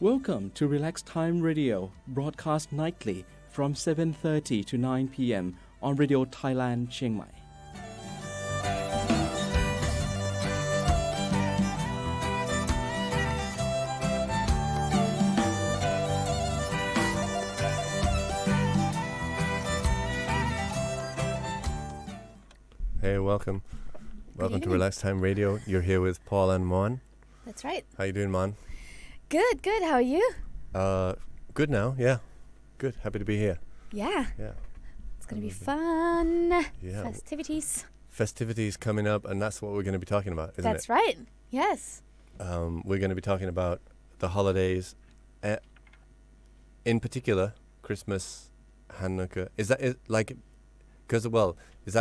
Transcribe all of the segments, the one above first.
Welcome to Relax Time Radio, broadcast nightly from 7:30 to 9 p.m. on Radio Thailand, Chiang Mai. Hey, welcome. Welcome to Relax Time Radio. You're here with Paul and Mon. That's right. How you doing, Mon? Good. How are you? Good now, yeah. Good, happy to be here. Yeah. Yeah. It's going to be fun. Yeah. Festivities coming up, and that's what we're going to be talking about, isn't That's right. Yes. We're going to be talking about the holidays, in particular, Christmas, Hanukkah. Is that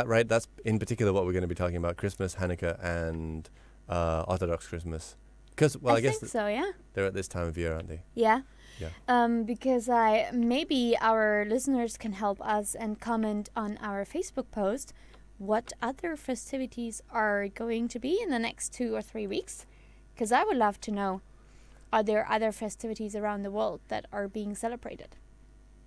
right? That's in particular what we're going to be talking about, Christmas, Hanukkah, and Orthodox Christmas. Because, I guess think so, yeah. They're at this time of year, aren't they? Yeah. Yeah. Because maybe our listeners can help us and comment on our Facebook post what other festivities are going to be in the next 2 or 3 weeks. Because I would love to know, are there other festivities around the world that are being celebrated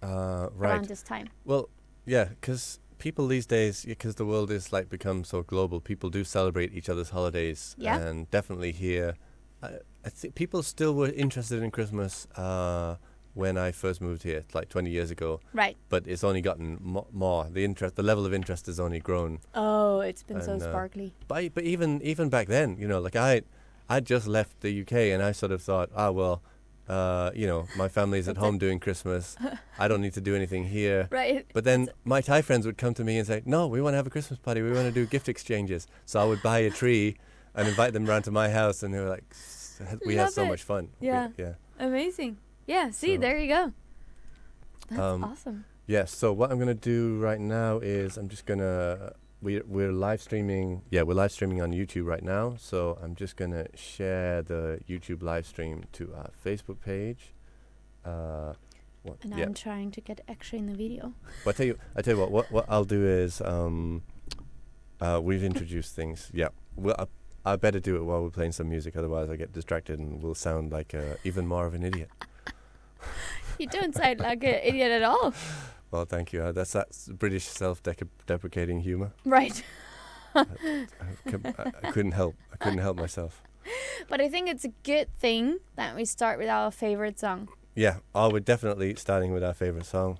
around this time? Well, yeah, because people these days, because the world is become so global, people do celebrate each other's holidays. Yeah. And definitely here, I think people still were interested in Christmas when I first moved here, 20 years ago. Right. But it's only gotten more. The level of interest has only grown. Oh, it's been so sparkly. But even back then, I just left the UK and I sort of thought, my family's at home doing Christmas. I don't need to do anything here. Right. But then my Thai friends would come to me and say, no, we want to have a Christmas party. We want to do gift exchanges. So I would buy a tree and invite them around to my house, and they were like, we had so much fun. Yeah. Yeah. Amazing. Yeah, see, there you go. That's awesome. Yeah, so what I'm going to do right now is I'm just going to, we're live streaming. Yeah, we're live streaming on YouTube right now. So I'm just going to share the YouTube live stream to our Facebook page. I'm trying to get extra in the video. But I tell you what I'll do is, we've introduced things. Yeah. Well, I better do it while we're playing some music, otherwise I get distracted and we'll sound like even more of an idiot. You don't sound like an idiot at all. Well, thank you. That's British self-deprecating humor. Right. I couldn't help myself. But I think it's a good thing that we start with our favorite song. Yeah, we're definitely starting with our favorite song,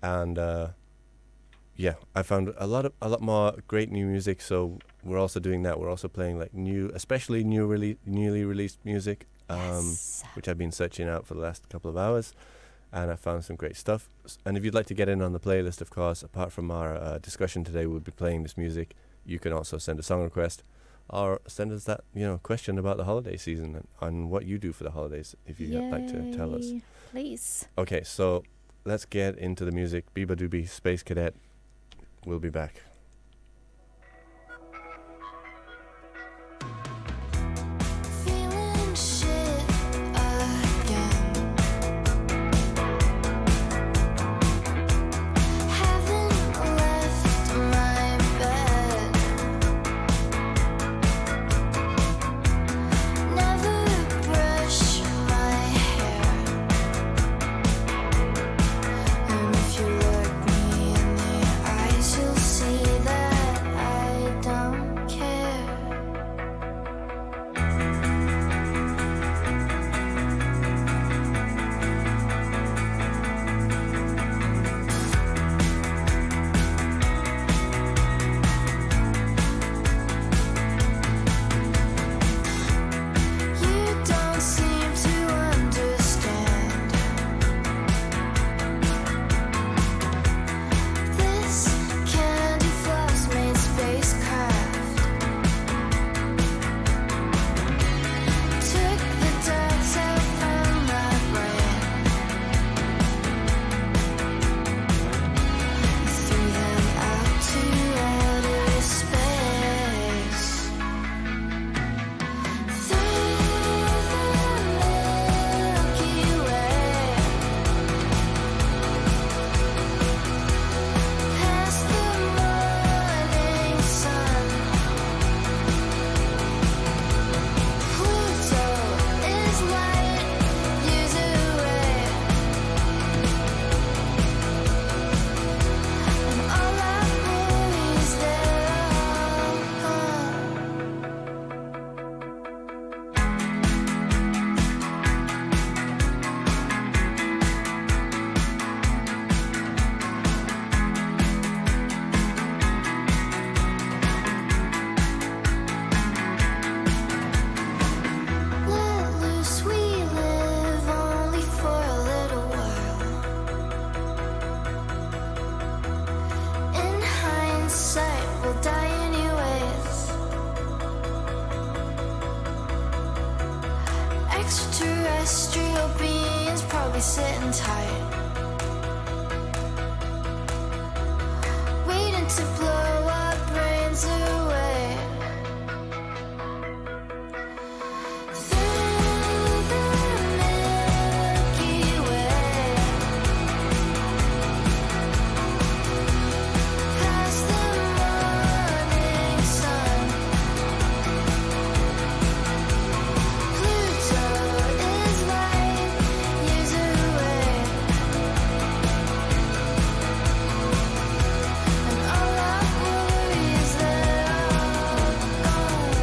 and I found a lot more great new music. So we're also doing that. We're also playing newly released music, which I've been searching out for the last couple of hours, and I found some great stuff. And if you'd like to get in on the playlist, of course, apart from our discussion today, we'll be playing this music. You can also send a song request, or send us that question about the holiday season and what you do for the holidays, if you'd like to tell us. Please. Okay, so let's get into the music. Biba Doobie, Space Cadet. We'll be back. See Extraterrestrial beings probably sitting tight, waiting to blow our brains away. Through the Milky Way, past the morning sun, Pluto is light years away, and all our worries, they're all gone.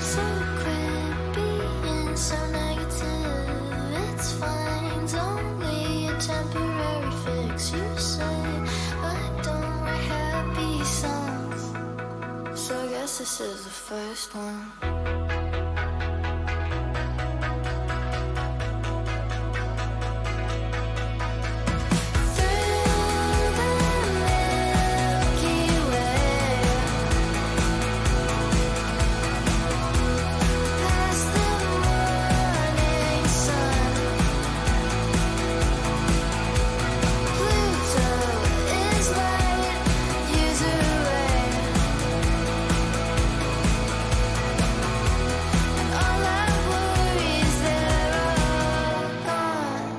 So quit being so negative. It's fine, it's only a temporary fix. You say I don't write happy songs, so I guess this is the first one. Through the Milky Way, past the morning sun, Pluto is light years away, and all our worries, they're all gone.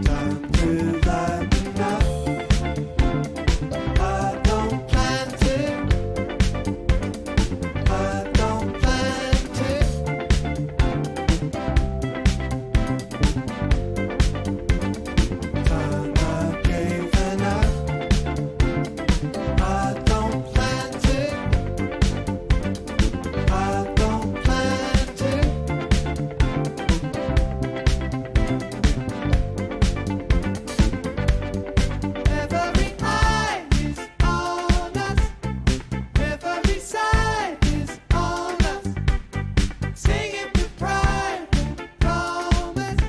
Time to lighten up. I don't plan to. I don't plan to. Time I gave enough. I don't plan to. I don't plan to. Every eye is on us. Every side is on us. Singing with pride and promise.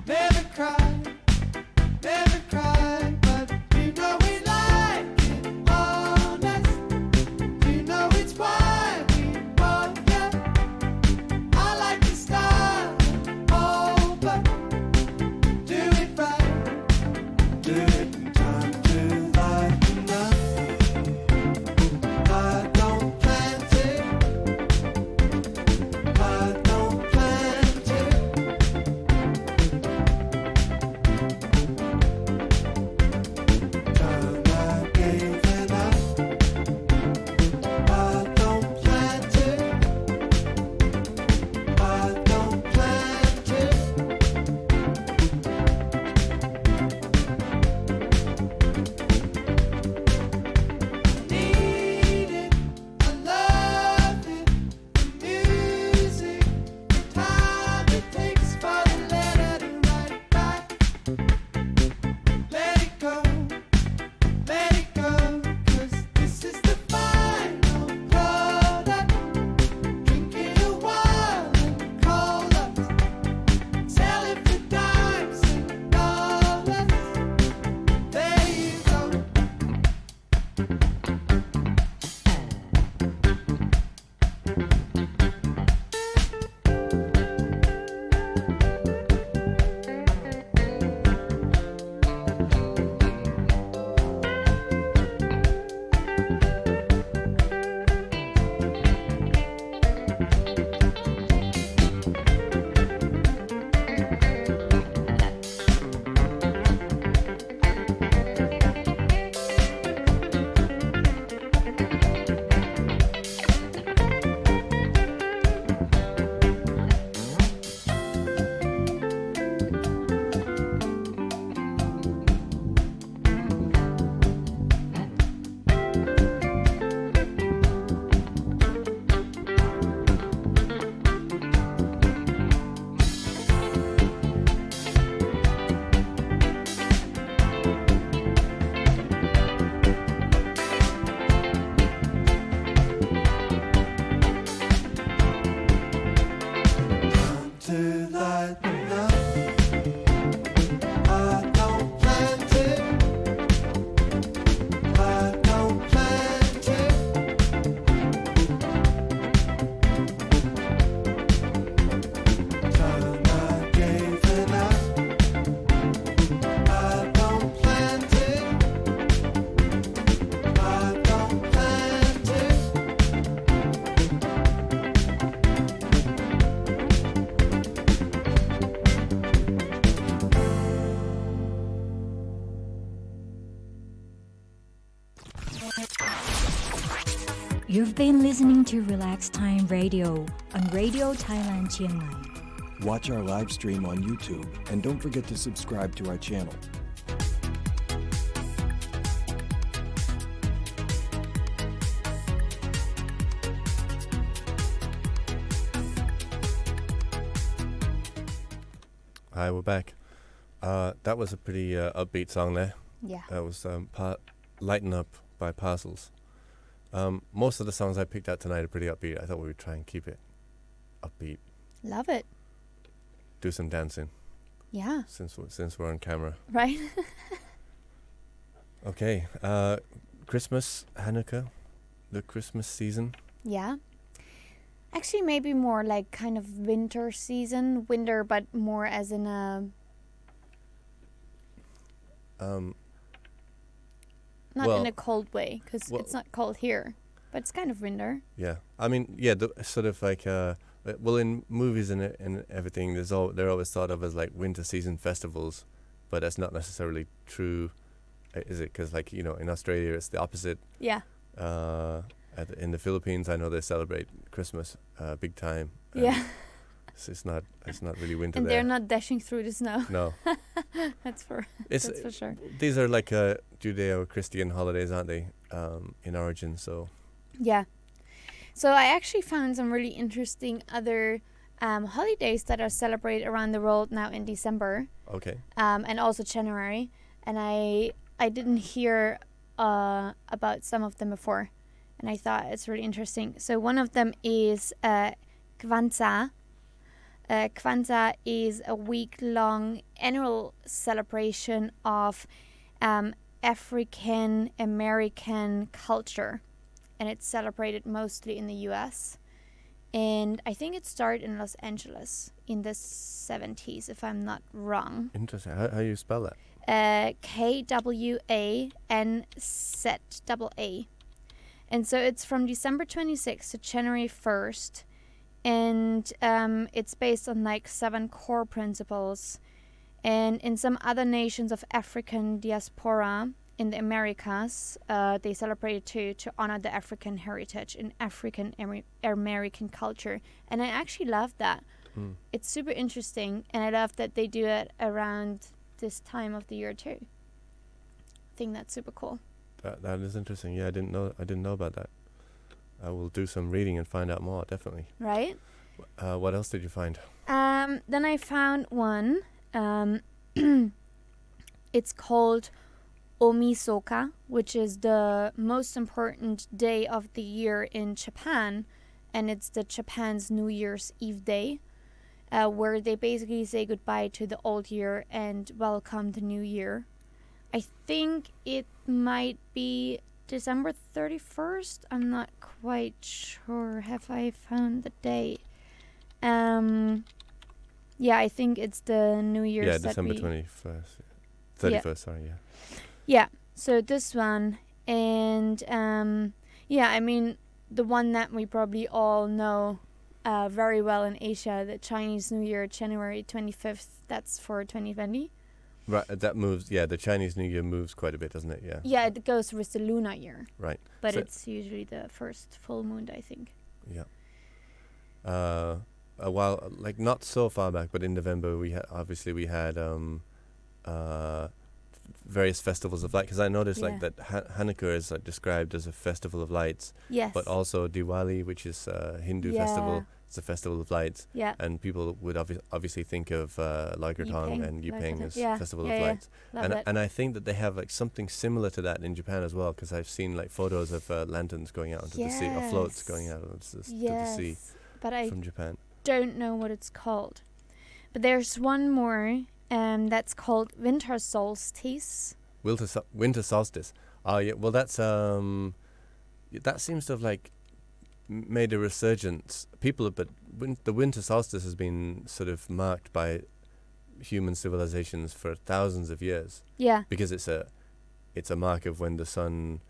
Never cry, never cry. But you know we like it honest. You know it's why we want you. I like the style over. Do it right. Do it in time to lighten up. I don't plan to. I don't plan to. Time I gave enough. I don't plan to. I don't plan to. Need it, I love it, the music, the time it takes for the letter to write back. Let it go, 'cause this is the final product. Drinking a while and call us, sell it for dimes and dollars. There you go. You've been listening to Relax Time Radio on Radio Thailand Chiang Mai. Watch our live stream on YouTube and don't forget to subscribe to our channel. Hi, we're back. That was a pretty upbeat song there. Yeah. That was Lighten Up by Parcels. Most of the songs I picked out tonight are pretty upbeat. I thought we would try and keep it upbeat. Love it. Do some dancing Yeah. since we're on camera. Right? Okay. Christmas, Hanukkah, the Christmas season. Yeah. Actually, maybe more like kind of winter season. Winter, but more as in a... Not well, in a cold way, because well- it's not cold here. But it's kind of winter. Yeah. I mean, yeah, the sort of like well, in movies and everything, they're always thought of as like winter season festivals, but that's not necessarily true, is it? Because like, you know, in Australia it's the opposite. Yeah. In the Philippines, I know they celebrate Christmas big time. and Yeah. it's not really winter And there. they're not dashing through the snow. No. That's for It's that's for sure. These are like Judeo-Christian holidays, aren't they? In origin, so Yeah. So I actually found some really interesting other holidays that are celebrated around the world now in December, okay. and also January. And I didn't hear about some of them before, and I thought it's really interesting. So one of them is Kwanzaa. Kwanzaa is a week-long annual celebration of African American culture, and it's celebrated mostly in the US. And I think it started in Los Angeles in the 70s, if I'm not wrong. Interesting. How you spell that? KWANZAA. And so it's from December 26th to January 1st. And it's based on like 7 core principles. And in some other nations of African diaspora in the Americas, they celebrate it too, to honor the African heritage and African American culture. And I actually love that. It's super interesting, and I love that they do it around this time of the year too. I think that's super cool. That is interesting. Yeah, I didn't know about that. I will do some reading and find out more, definitely. Right? What else did you find? Then I found one. It's called Omisoka, which is the most important day of the year in Japan, and it's the Japan's New Year's Eve day, where they basically say goodbye to the old year and welcome the new year. I think it might be December 31st. I'm not quite sure. Have I found the date? Yeah, I think it's the New Year's. Yeah, that December we- 21st. 31st, sorry, yeah. Yeah, so this one, and yeah, I mean, the one that we probably all know very well in Asia, the Chinese New Year, January 25th, that's for 2020. Right, that moves, yeah, the Chinese New Year moves quite a bit, doesn't it? Yeah. Yeah, it goes with the lunar year, Right. but So- it's usually the first full moon, I think. Yeah. A while, like not so far back, but in November we had various festivals of light, because I noticed like Yeah. that Hanukkah is like described as a festival of lights, Yes. but also Diwali, which is a Hindu Yeah. festival, it's a festival of lights, Yeah, and people would obviously think of Loiger Tong Yupeng, and Yupeng Loiger as Tong. Yeah, festival yeah, of yeah. lights, love and that. and I think that they have like something similar to that in Japan as well, because I've seen like photos of lanterns going out into the sea, or floats going Yes. out into the Yes, sea but I from Japan. don't know what it's called. But there's one more that's called Winter Solstice. Winter solstice. Oh yeah, well that's that seems to have like made a resurgence. But the winter solstice has been sort of marked by human civilizations for thousands of years, Yeah, because it's a mark of when the sun,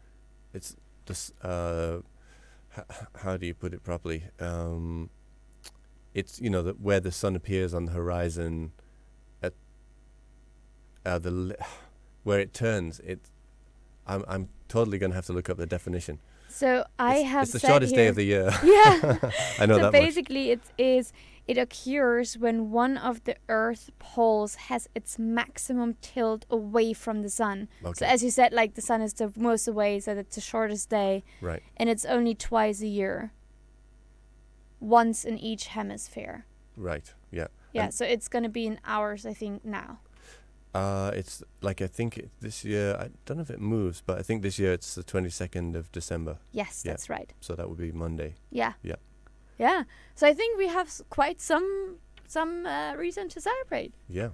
it's this how do you put it properly? It's, you know, where the sun appears on the horizon at where it turns. I'm totally gonna have to look up the definition. So I It's- have It's the said shortest day here- of the year. Yeah. I know So that much. basically, it occurs when one of the Earth poles has its maximum tilt away from the sun. So Okay. as you said, like the sun is the most away, so that's the shortest day, Right. and it's only twice a year. Once in each hemisphere. Right. Yeah. Yeah, And- so it's gonna be in hours, I think now. It's like I think this year. I don't know if it moves, but I think this year it's the 22nd of December. Yes, Yeah. that's right. So that would be Monday. Yeah. Yeah. Yeah. So I think we have quite some reason to celebrate. Yeah.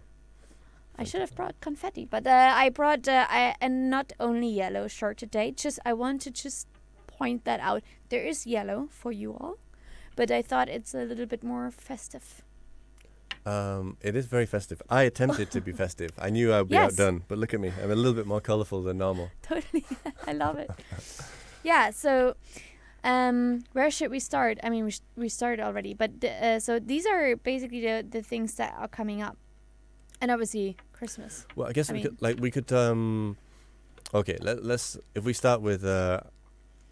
I should have brought confetti, but I brought a not only yellow shirt today. I want to point that out. There is yellow for you all, but I thought it's a little bit more festive. It is very festive. I attempted to be festive. I knew I'd be Yes. outdone, but look at me. I'm a little bit more colourful than normal. Totally, I love it. Yeah. So, where should we start? I mean, we started already, but so these are basically the things that are coming up, and obviously Christmas. Well, I guess I we could okay, let's if we start with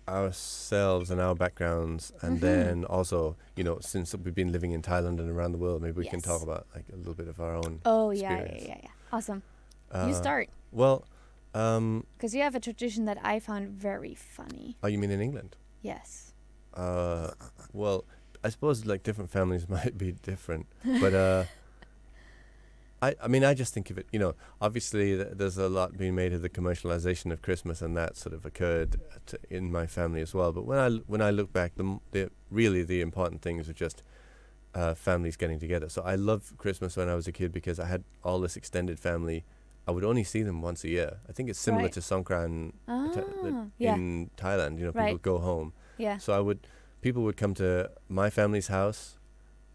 ourselves and our backgrounds, and Mhm. then also, since we've been living in Thailand and around the world, maybe we can talk Yes. about like a little bit of our own. Oh yeah. experience. Awesome. Uh, You start, Well, because you have a tradition that I found very funny. oh, you mean in England? Yes. Well, I suppose like different families might be different, but I mean, I just think of it, obviously there's a lot being made of the commercialization of Christmas, and that sort of occurred in my family as well. But when I look back, the important things are just families getting together. So I loved Christmas when I was a kid because I had all this extended family. I would only see them once a year. I think it's similar Right. to Songkran Yeah. in Thailand. People Right. go home. Yeah. So people would come to my family's house.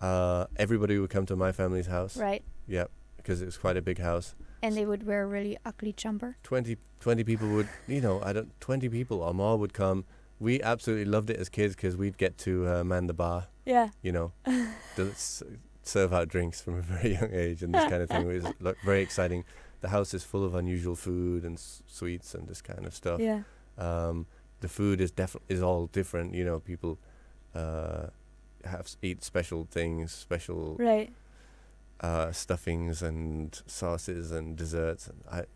Everybody would come to my family's house. Right. Yeah, because it was quite a big house. And they would wear a really ugly jumper. 20 people would, 20 people or more would come. We absolutely loved it as kids because we'd get to man the bar, Yeah. serve out drinks from a very young age and this kind of thing. It was very exciting. The house is full of unusual food and sweets and this kind of stuff. Yeah. The food is all different. People eat special things, special Right. stuffings and sauces and desserts. And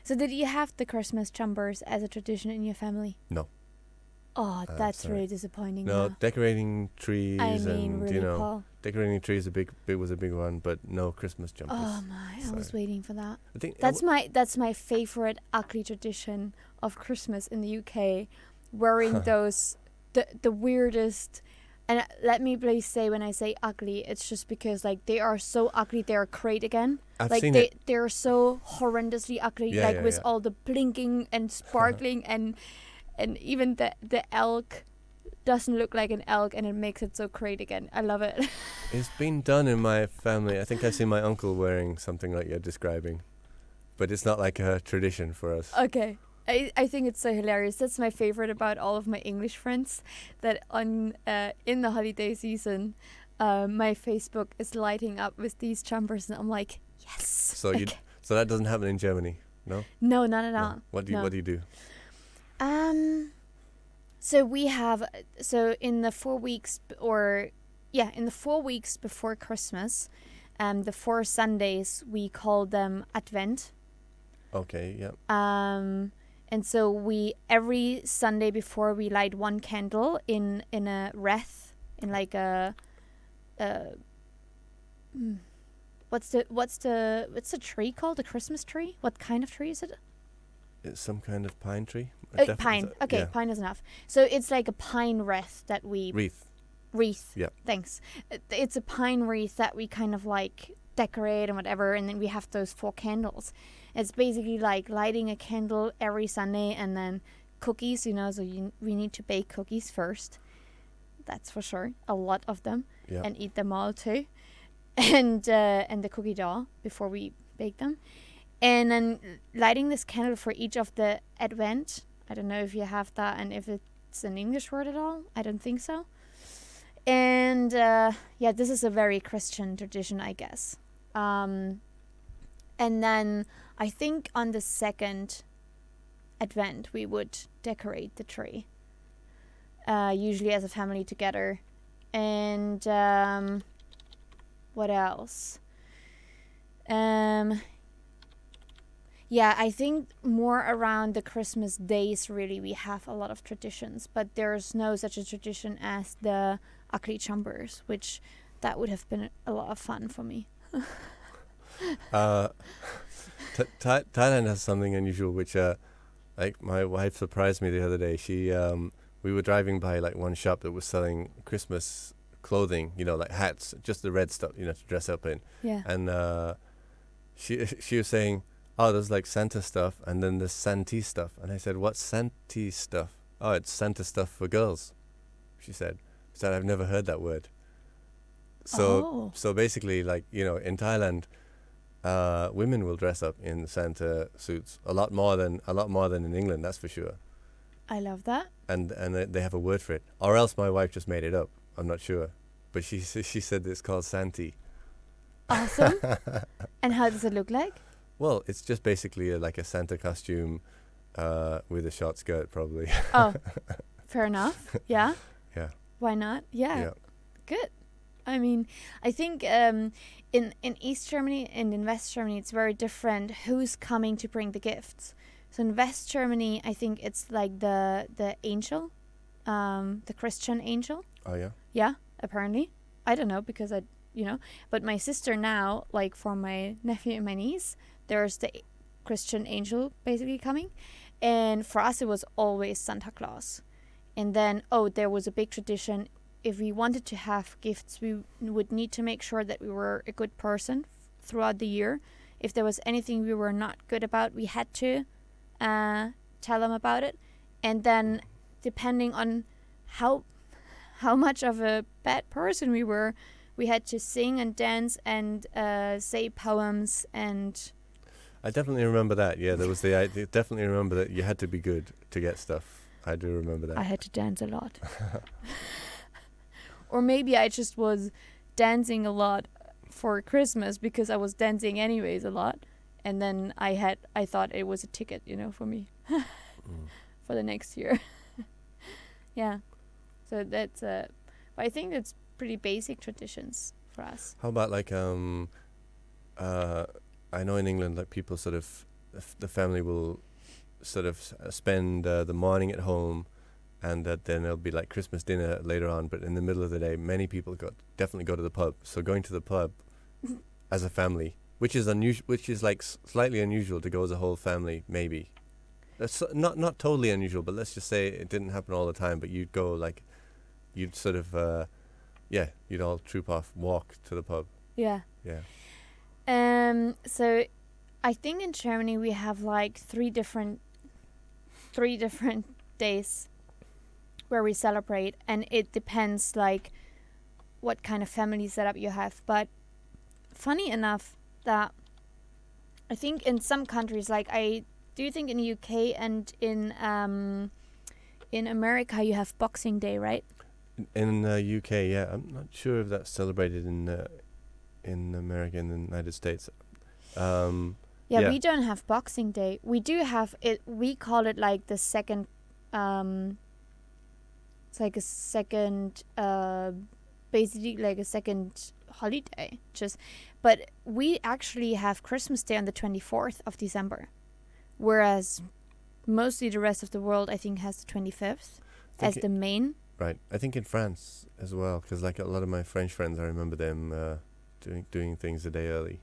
So did you have the Christmas jumpers as a tradition in your family? No. Oh, that's sorry. really disappointing. No, now. decorating trees I mean, and really, Paul. decorating trees was a big one, but no Christmas jumpers. Oh my! I was Sorry. waiting for that. I think That's my favorite ugly tradition of Christmas in the UK, wearing those the weirdest. And let me please say, when I say ugly, it's just because like they are so ugly, they are great again. I've Like seen they it. they're so horrendously ugly, Yeah, like yeah, with yeah. all the blinking and sparkling and even the elk doesn't look like an elk, and it makes it so great again. I love it. It's been done in my family. I think I've seen my uncle wearing something like you're describing, but it's not like a tradition for us. Okay. I think it's so hilarious. That's my favorite about all of my English friends, that in the holiday season, my Facebook is lighting up with these jumpers, and I'm like, yes. So so that doesn't happen in Germany, no? No, not at No. all. What do you do? So we have in the 4 weeks in the 4 weeks before Christmas, the 4 Sundays we call them Advent. Okay, yeah. And so every Sunday before we light one candle in a wreath, in like a what's the tree called? The Christmas tree? What kind of tree is it? It's some kind of pine tree. Pine. Okay, yeah. pine is enough. So it's like a pine wreath that we wreath. Yeah. Thanks. It's a pine wreath that we kind of like decorate and whatever, and then we have those 4 candles. It's basically like lighting a candle every Sunday, and then cookies, so we need to bake cookies first. That's for sure. A lot of them. Yeah. And eat them all too. And the cookie dough before we bake them. And then lighting this candle for each of the Advent. I don't know if you have that and if it's an English word at all. I don't think so. And this is a very Christian tradition, I guess. And then I think on the 2nd, Advent, we would decorate the tree. Usually as a family together. And what else? Yeah, I think more around the Christmas days, really, we have a lot of traditions. But there's no such a tradition as the Akli Chumbers, which that would have been a lot of fun for me. Thailand has something unusual, which like my wife surprised me the other day. She we were driving by like one shop that was selling Christmas clothing, you know, like hats, just the red stuff, you know, to dress up in. Yeah. And she was saying, oh, there's like Santa stuff and then there's Santi stuff. And I said, what's Santi stuff? Oh, it's Santa stuff for girls, she said. I've never heard that word. So basically, like, you know, in Thailand, women will dress up in Santa suits a lot more than in England, that's for sure. I love that. And they have a word for it, or else my wife just made it up. I'm not sure, but she said it's called Santi. Awesome. And how does it look like? Well, it's just basically like a Santa costume with a short skirt, probably. Oh, fair enough. Yeah. Yeah. Why not? Yeah. Yeah. Good. I mean, I think in East Germany and in West Germany, it's very different who's coming to bring the gifts. So in West Germany, I think it's like the angel, the Christian angel. Oh yeah. Yeah, apparently. I don't know because but my sister now, like for my nephew and my niece, there's the Christian angel basically coming. And for us, it was always Santa Claus. And then, there was a big tradition. If we wanted to have gifts, we would need to make sure that we were a good person throughout the year. If there was anything we were not good about, we had to tell them about it. And then, depending on how much of a bad person we were, we had to sing and dance and say poems and... I definitely remember that. Yeah, there was I definitely remember that you had to be good to get stuff. I do remember that. I had to dance a lot. Or maybe I just was dancing a lot for Christmas because I was dancing anyways a lot. And then I thought it was a ticket, for me for the next year. Yeah. So that's but I think it's pretty basic traditions for us. How about like I know in England, like people sort of the family will sort of spend the morning at home, and then there'll be like Christmas dinner later on. But in the middle of the day, many people definitely go to the pub. So going to the pub as a family, which is unusual, which is like slightly unusual to go as a whole family, maybe. That's not totally unusual, but let's just say it didn't happen all the time. But you'd go like, you'd sort of, you'd all troop off, walk to the pub. Yeah. Yeah. So I think in Germany we have like three different days where we celebrate, and it depends like what kind of family setup you have. But funny enough that I think in some countries, like I do think in the UK and in America you have Boxing Day, right? In UK, yeah. I'm not sure if that's celebrated in America and the United States. Yeah, we don't have Boxing Day. We do have it. We call it like the second. It's like a second, basically like a second holiday. But we actually have Christmas Day on the 24th of December, whereas mostly the rest of the world, I think, has the 25th as the main. Right. I think in France as well, because like a lot of my French friends, I remember them doing things a day early.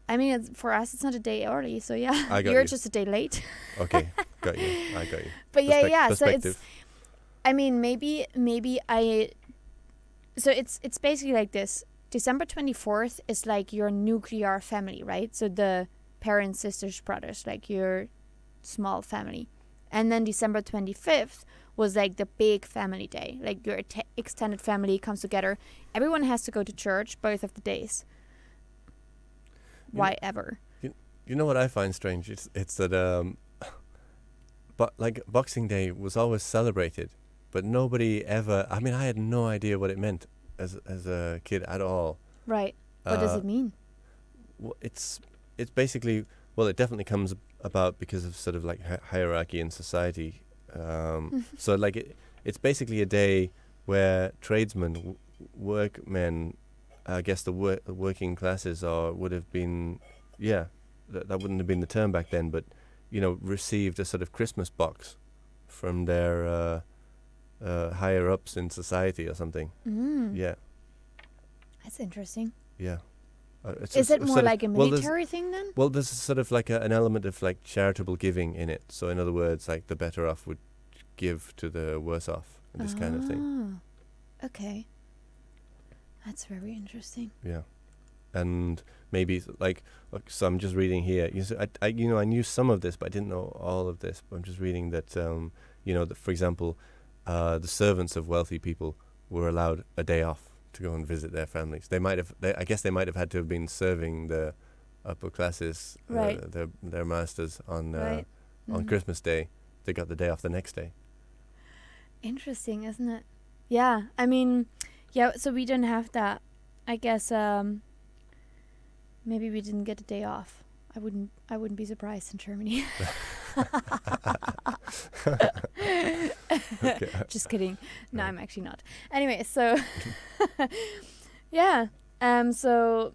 I mean, for us, it's not a day early, so yeah, I got you're you. just a day late. Okay, got you. I got you. But yeah. So perspective. I mean, maybe So it's basically like this. December 24th is like your nuclear family, right? So the parents, sisters, brothers, like your small family. And then December 25th was like the big family day. Like your extended family comes together. Everyone has to go to church both of the days. Why ever? You know what I find strange? It's that but like Boxing Day was always celebrated, but nobody ever. I mean, I had no idea what it meant as a kid at all. Right. What does it mean? Well, it's basically, well, it definitely comes about because of sort of like hierarchy in society. So like it's basically a day where tradesmen, workmen, I guess the working classes would have been, that wouldn't have been the term back then, but received a sort of Christmas box from their higher ups in society or something. Yeah. That's interesting. Yeah. Is it more like a military thing then? Well, there's sort of like an element of like charitable giving in it. So in other words, like the better off would give to the worse off, and this kind of thing. Okay. That's very interesting. Yeah. And maybe so I'm just reading here. I knew some of this, but I didn't know all of this. But I'm just reading that, that for example, the servants of wealthy people were allowed a day off to go and visit their families. I guess they might have had to have been serving the upper classes, right. their masters on Right. Christmas Day. They got the day off the next day. Interesting, isn't it? Yeah, I mean, so we don't have that. I guess maybe we didn't get a day off. I wouldn't be surprised in Germany. Okay. Just kidding. No, Right. I'm actually not. Anyway, so yeah. So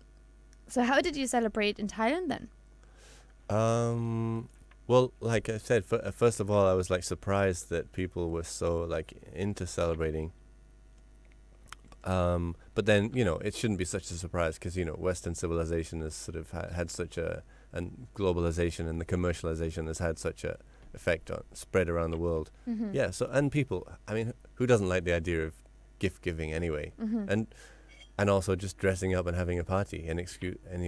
how did you celebrate in Thailand then? Well, like I said, first of all, I was like surprised that people were so like into celebrating. But then it shouldn't be such a surprise because Western civilization has sort of had such and globalization and the commercialization has had such a effect on spread around the world. Mm-hmm. Yeah. So and people, I mean, who doesn't like the idea of gift giving anyway? Mm-hmm. And also just dressing up and having a party, any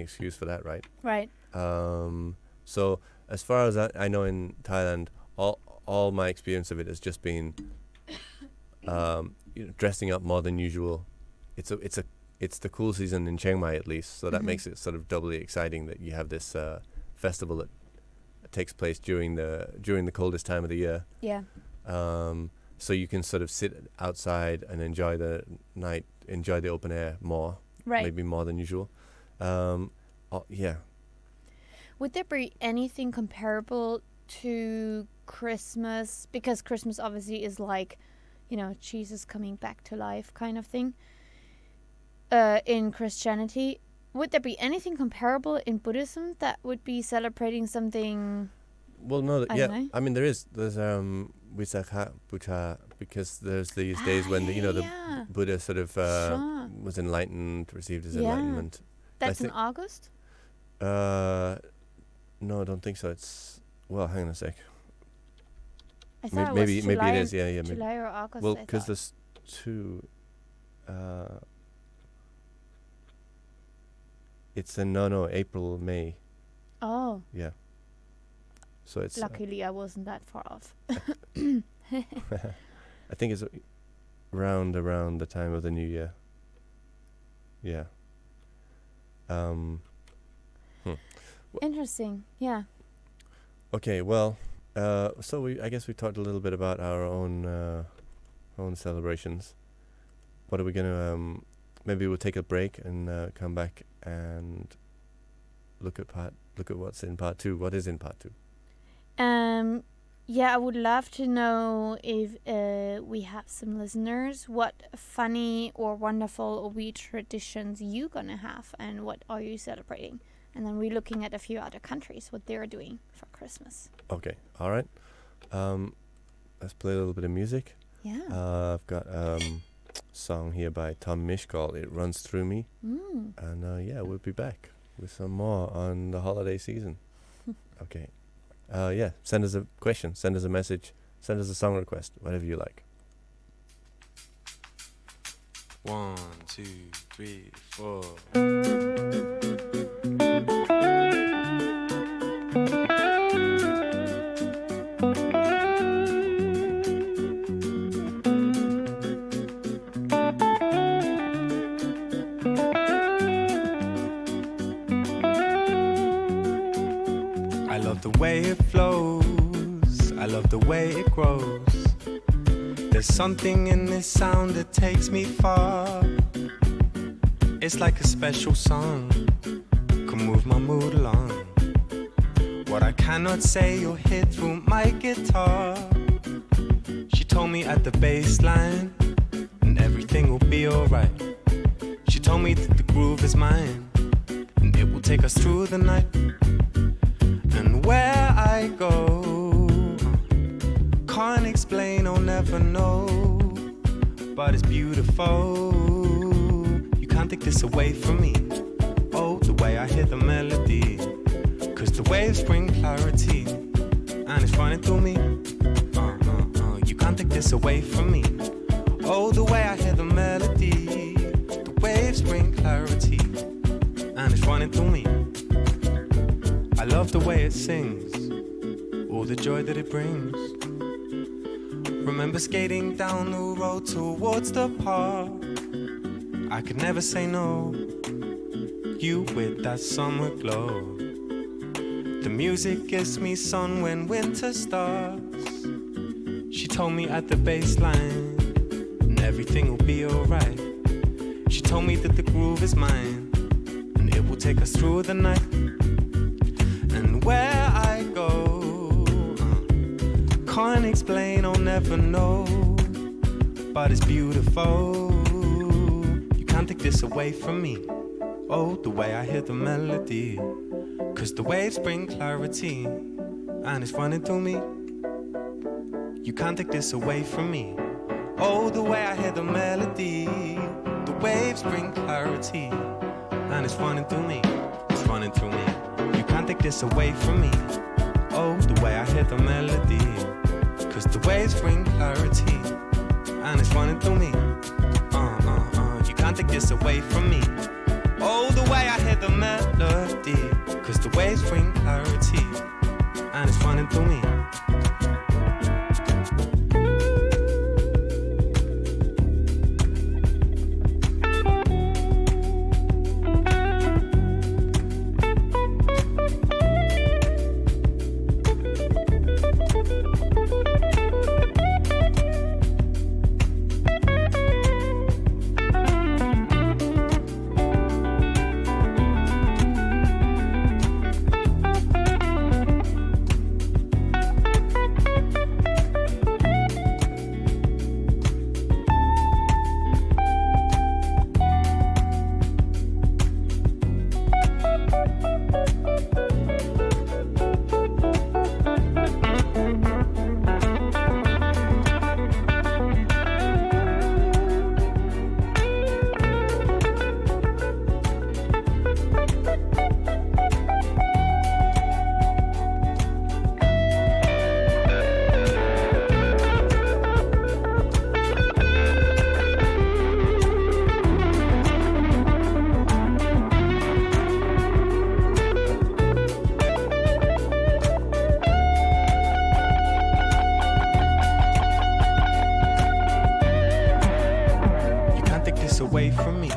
excuse for that, right? Right. So as far as I know in Thailand, all my experience of it has just been dressing up more than usual. It's the cool season in Chiang Mai at least, so that Mm-hmm. makes it sort of doubly exciting that you have this festival that takes place during the coldest time of the year. Yeah. So you can sort of sit outside and enjoy the night, enjoy the open air more, Right. maybe more than usual. Yeah. Would there be anything comparable to Christmas? Because Christmas obviously is like, Jesus coming back to life kind of thing. In Christianity, would there be anything comparable in Buddhism that would be celebrating something? Well, no, I don't know. I mean, there's Visakha Buddha, because there's these days when the yeah. Buddha sort of Sure. was enlightened, received his Yeah. enlightenment. That's in think- August? No, I don't think so. It's hang on a sec. I thought Maybe it was maybe July, it is. Yeah, maybe. July or August. Well, I because thought. there's two. It's April, May. Oh, Yeah. So it's. luckily I wasn't that far off. I think it's around the time of the new year. Yeah. Interesting. Yeah. Okay. Well. So I guess we talked a little bit about our own celebrations. What are we gonna? Maybe we'll take a break and come back and look at what's in part 2. What is in part 2? Yeah, I would love to know if we have some listeners, what funny or wonderful or weird traditions you gonna have and what are you celebrating? And then we're looking at a few other countries, what they're doing for Christmas. Okay. All right. Let's play a little bit of music. Yeah. I've got song here by Tom Misch called "It Runs Through Me," and we'll be back with some more on the holiday season. Okay. Send us a question, send us a message, send us a song request, whatever you like. 1, 2, 3, 4. I love the way it flows, I love the way it grows. There's something in this sound that takes me far. It's like a special song, can move my mood along. What I cannot say, you'll hear through my guitar. She told me at the bass line, and everything will be alright. She told me that the groove is mine, and it will take us through the night. And where I go, can't explain, I'll never know, but it's beautiful. You can't take this away from me. Oh, the way I hear the melody, 'cause the waves bring clarity, and it's running through me. You can't take this away from me. Oh, the way I hear the melody, the waves bring clarity, and it's running through me. I love the way it sings, all the joy that it brings. Remember skating down the road towards the park. I could never say no. You with that summer glow. The music gives me sun when winter starts. She told me at the bass line, and everything will be alright. She told me that the groove is mine, and it will take us through the night. And where I go, can't explain, I'll never know, but it's beautiful. You can't take this away from me. Oh, the way I hear the melody, 'cause the waves bring clarity, and it's running through me. You can't take this away from me. Oh, the way I hear the melody, the waves bring clarity, and it's running through me. It's running through me. You can't take this away from me. Oh, the way I hear the melody, 'cause the waves bring clarity, and it's running through me. You can't take this away from me. Oh, the way I hear the melody, 'cause the waves bring clarity, and it's running through me. Away from me.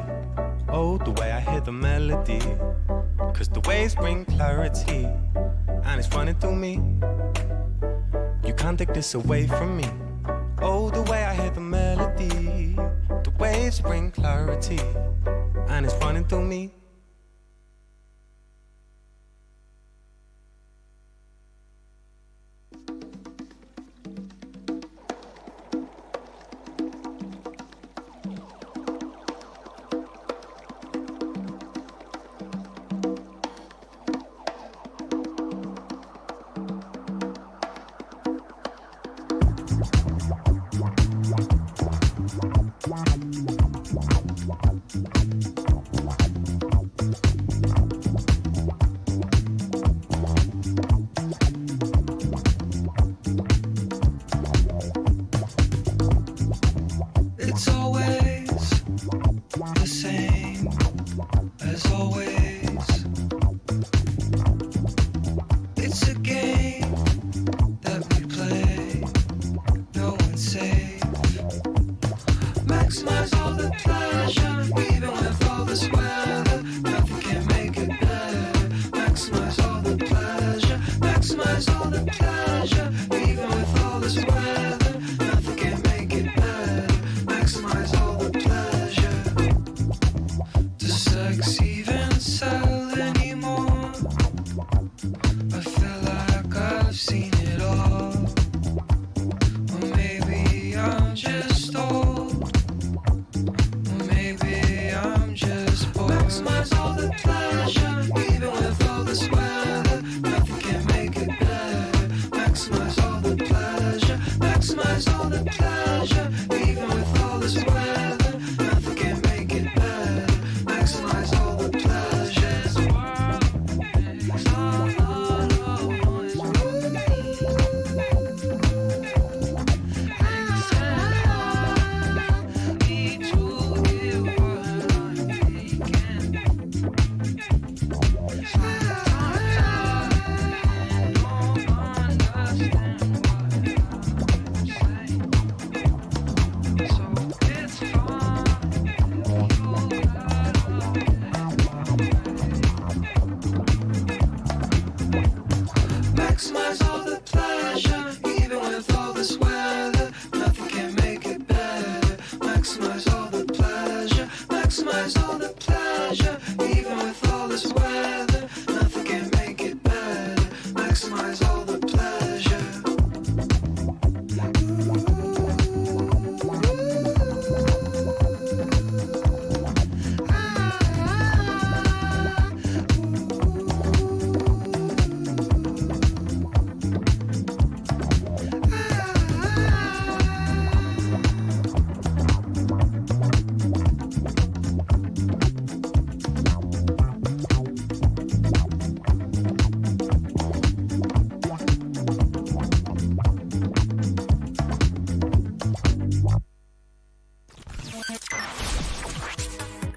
Oh, the way I hear the melody, 'cause the waves bring clarity, and it's running through me. You can't take this away from me. Oh, the way I hear the melody, the waves bring clarity, and it's running through me. Even sell anymore. I feel like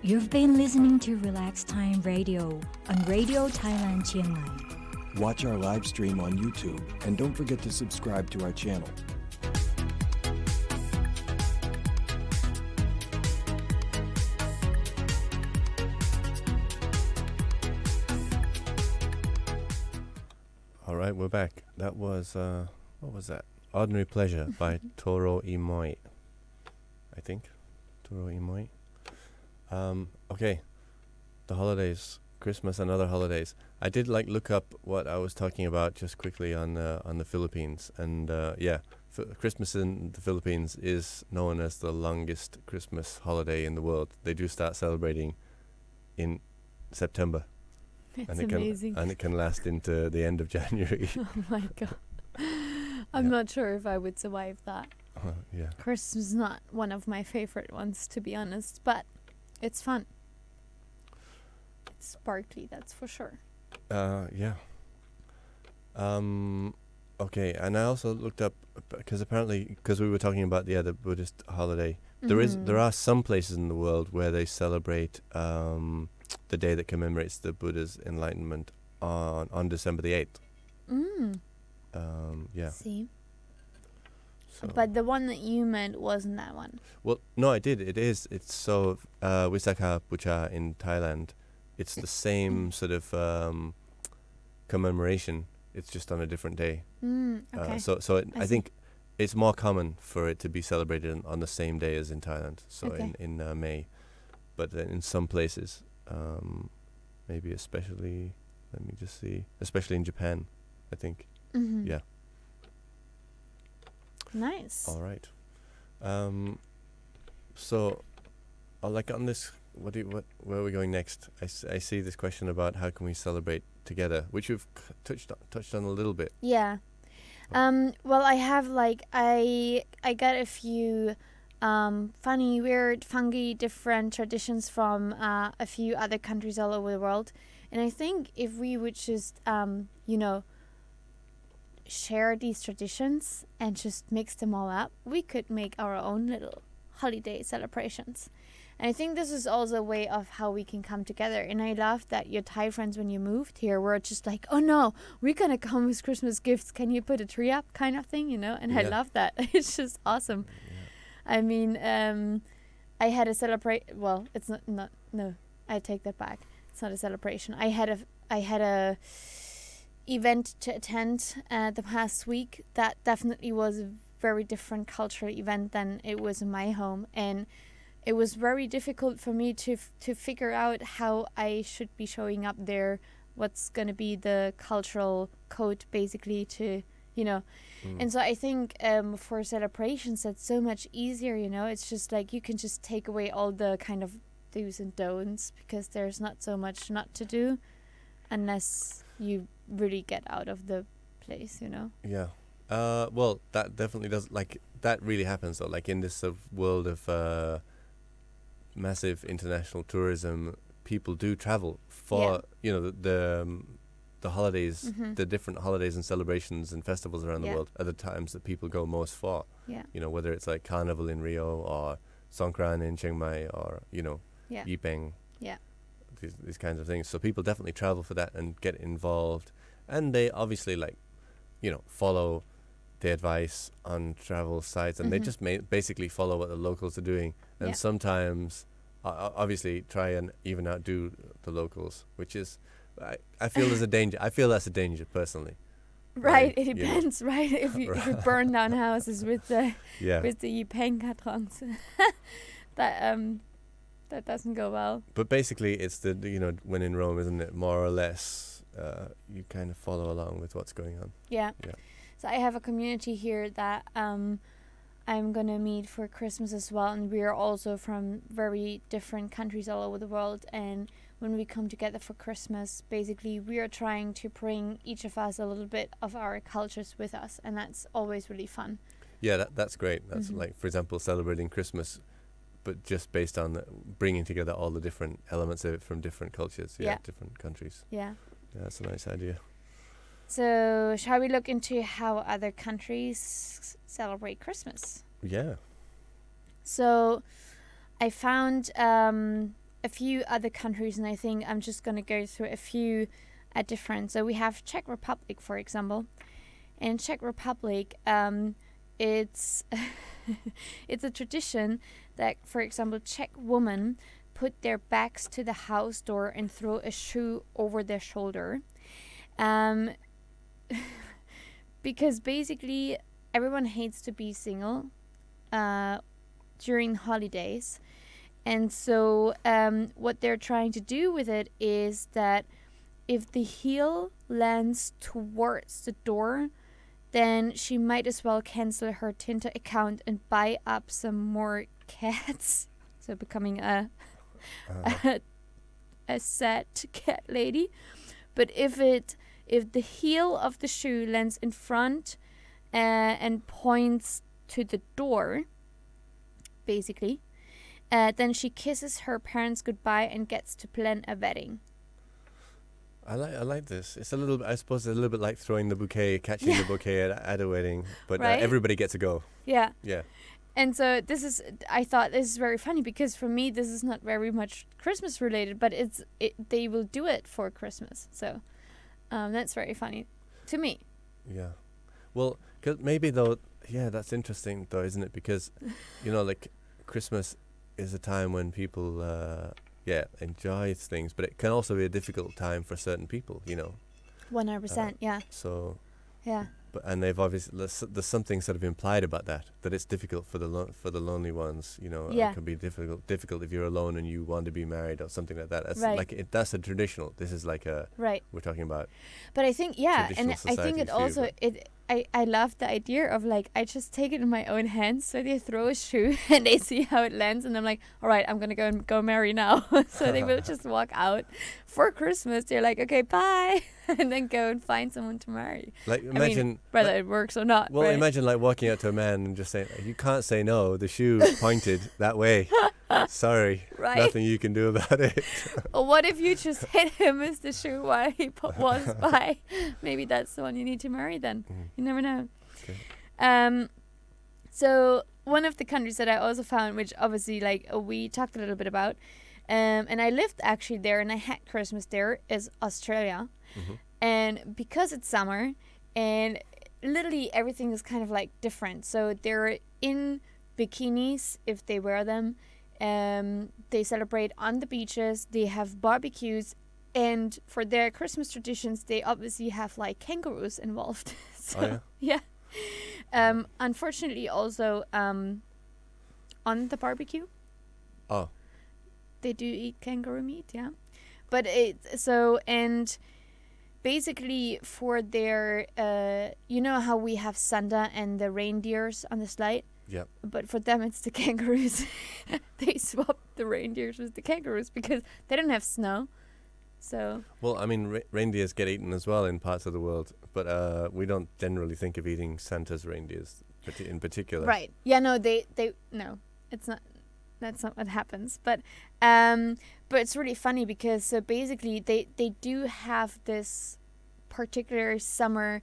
You've been listening to Relax Time Radio on Radio Thailand Chiang Mai. Watch our live stream on YouTube and don't forget to subscribe to our channel. All right, we're back. That was what was that? Ordinary Pleasure by Toro y Moi. I think Toro y Moi. Okay, the holidays, Christmas and other holidays. I did look up what I was talking about just quickly on the Philippines, and Christmas in the Philippines is known as the longest Christmas holiday in the world. They do start celebrating in September. It's and amazing. It can last into the end of January. Oh my god. I'm not sure if I would survive that. Yeah. Christmas is not one of my favorite ones, to be honest, but it's fun. It's sparkly, that's for sure. Yeah. Okay, and I also looked up because we were talking about the Buddhist holiday. There are some places in the world where they celebrate the day that commemorates the Buddha's enlightenment on December the 8th. Yeah. See? So But the one that you meant wasn't that one. well, no, I did. It is. It's so Visakha Puja in Thailand. It's the same sort of commemoration. It's just on a different day. Okay. I see. think it's more common for it to be celebrated on the same day as in Thailand. So Okay. in May, but in some places, maybe especially. Let me just see. Especially in Japan, I think. Mhm. Yeah. Nice. All right. So, on this, where are we going next? I see this question about how can we celebrate together, which we've touched on a little bit. Yeah. Well, I have I got a few funny, weird, funky, different traditions from a few other countries all over the world, and I think if we would just share these traditions and just mix them all up, we could make our own little holiday celebrations. And I think this is also a way of how we can come together. And I love that your Thai friends, when you moved here, were just like, oh no, we're going to come with Christmas gifts. Can you put a tree up kind of thing, And I Yeah. love that. It's just awesome. I mean, I had a well, it's not, no, I take that back. It's not a celebration. I had a event to attend the past week that definitely was a very different cultural event than it was in my home. And it was very difficult for me to figure out how I should be showing up there, what's going to be the cultural code basically to, And so I think for celebrations, that's so much easier, It's just you can just take away all the kind of do's and don'ts because there's not so much not to do unless you really get out of the place, Yeah. Well, that definitely does. That really happens though. In this sort of world of massive international tourism, people do travel for the holidays, the different holidays and celebrations and festivals around the world are the times that people go most for. Yeah. Whether it's Carnival in Rio or Songkran in Chiang Mai or Yipeng. Yeah. These kinds of things. So people definitely travel for that and get involved, and they obviously follow the advice on travel sites, and they just basically follow what the locals are doing, and sometimes obviously try and even outdo the locals, which is I feel there's a danger. I feel that's a danger personally. Right, it depends, right? If you burn down houses with the with the Yipeng cartons, that doesn't go well. But basically, it's the when in Rome, isn't it? More or less, you kind of follow along with what's going on. Yeah. Yeah. So I have a community here that I'm gonna meet for Christmas as well, and we are also from very different countries all over the world. And when we come together for Christmas, basically we are trying to bring each of us a little bit of our cultures with us, and that's always really fun. Yeah, that's great. That's for example, celebrating Christmas, but just based on bringing together all the different elements of it from different cultures, different countries. Yeah. Yeah, that's a nice idea. So shall we look into how other countries celebrate Christmas? Yeah. So I found a a few other countries, and I think I'm just going to go through a few different. So we have Czech Republic, for example. In Czech Republic, it's it's a tradition that, for example, Czech women put their backs to the house door and throw a shoe over their shoulder. Because basically everyone hates to be single during holidays. And so what they're trying to do with it is that if the heel lands towards the door, then she might as well cancel her Tinder account and buy up some more cats. So becoming a sad cat lady. But if the heel of the shoe lands in front and points to the door, basically, then she kisses her parents goodbye and gets to plan a wedding. I like this. It's a little bit, I suppose, a little bit like throwing the bouquet, catching the bouquet at a wedding, but Right? everybody gets a go. Yeah. Yeah. And so I thought this is very funny because for me this is not very much Christmas related, but they will do it for Christmas. So that's very funny to me. Yeah. Well, 'cause maybe though, yeah, that's interesting though, isn't it? Because, like Christmas is a time when people, enjoy things, but it can also be a difficult time for certain people, 100%. Yeah. So, Yeah. and they've obviously there's something sort of implied about that it's difficult for the lonely ones. Yeah. It can be difficult if you're alone and you want to be married or something like that. That's Right. that's a traditional. This is like a Right. we're talking about. But I think, and traditional I think it society also, view, I love the idea of like, I just take it in my own hands. So they throw a shoe and they see how it lands. And I'm like, all right, I'm going to go marry now. So they will just walk out for Christmas. They're like, okay, bye. And then go and find someone to marry. Like I imagine mean, whether it works or not. Well, right? imagine like walking up to a man and just saying, "You can't say no. The shoe pointed that way. Sorry, Right. nothing you can do about it." Or what if you just hit him with the shoe while he walks by? Maybe that's the one you need to marry then. You never know. Okay. So one of the countries that I also found, which obviously like we talked a little bit about, and I lived actually there and I had Christmas there, is Australia. And because it's summer and literally everything is kind of like different. So they're in bikinis if they wear them. They celebrate on the beaches. They have barbecues. And for their Christmas traditions, they obviously have like kangaroos involved. So, Oh, yeah? Yeah. Unfortunately, also on the barbecue, Oh, they do eat kangaroo meat, yeah. But and basically for their, how we have Santa and the reindeers on the slide? yeah. But for them, it's the kangaroos. They swap the reindeers with the kangaroos because they don't have snow. So Well, I mean, reindeers get eaten as well in parts of the world, but we don't generally think of eating Santa's reindeers in particular. right, yeah, no, no, it's not. That's not what happens. But it's really funny because so basically they do have this particular summer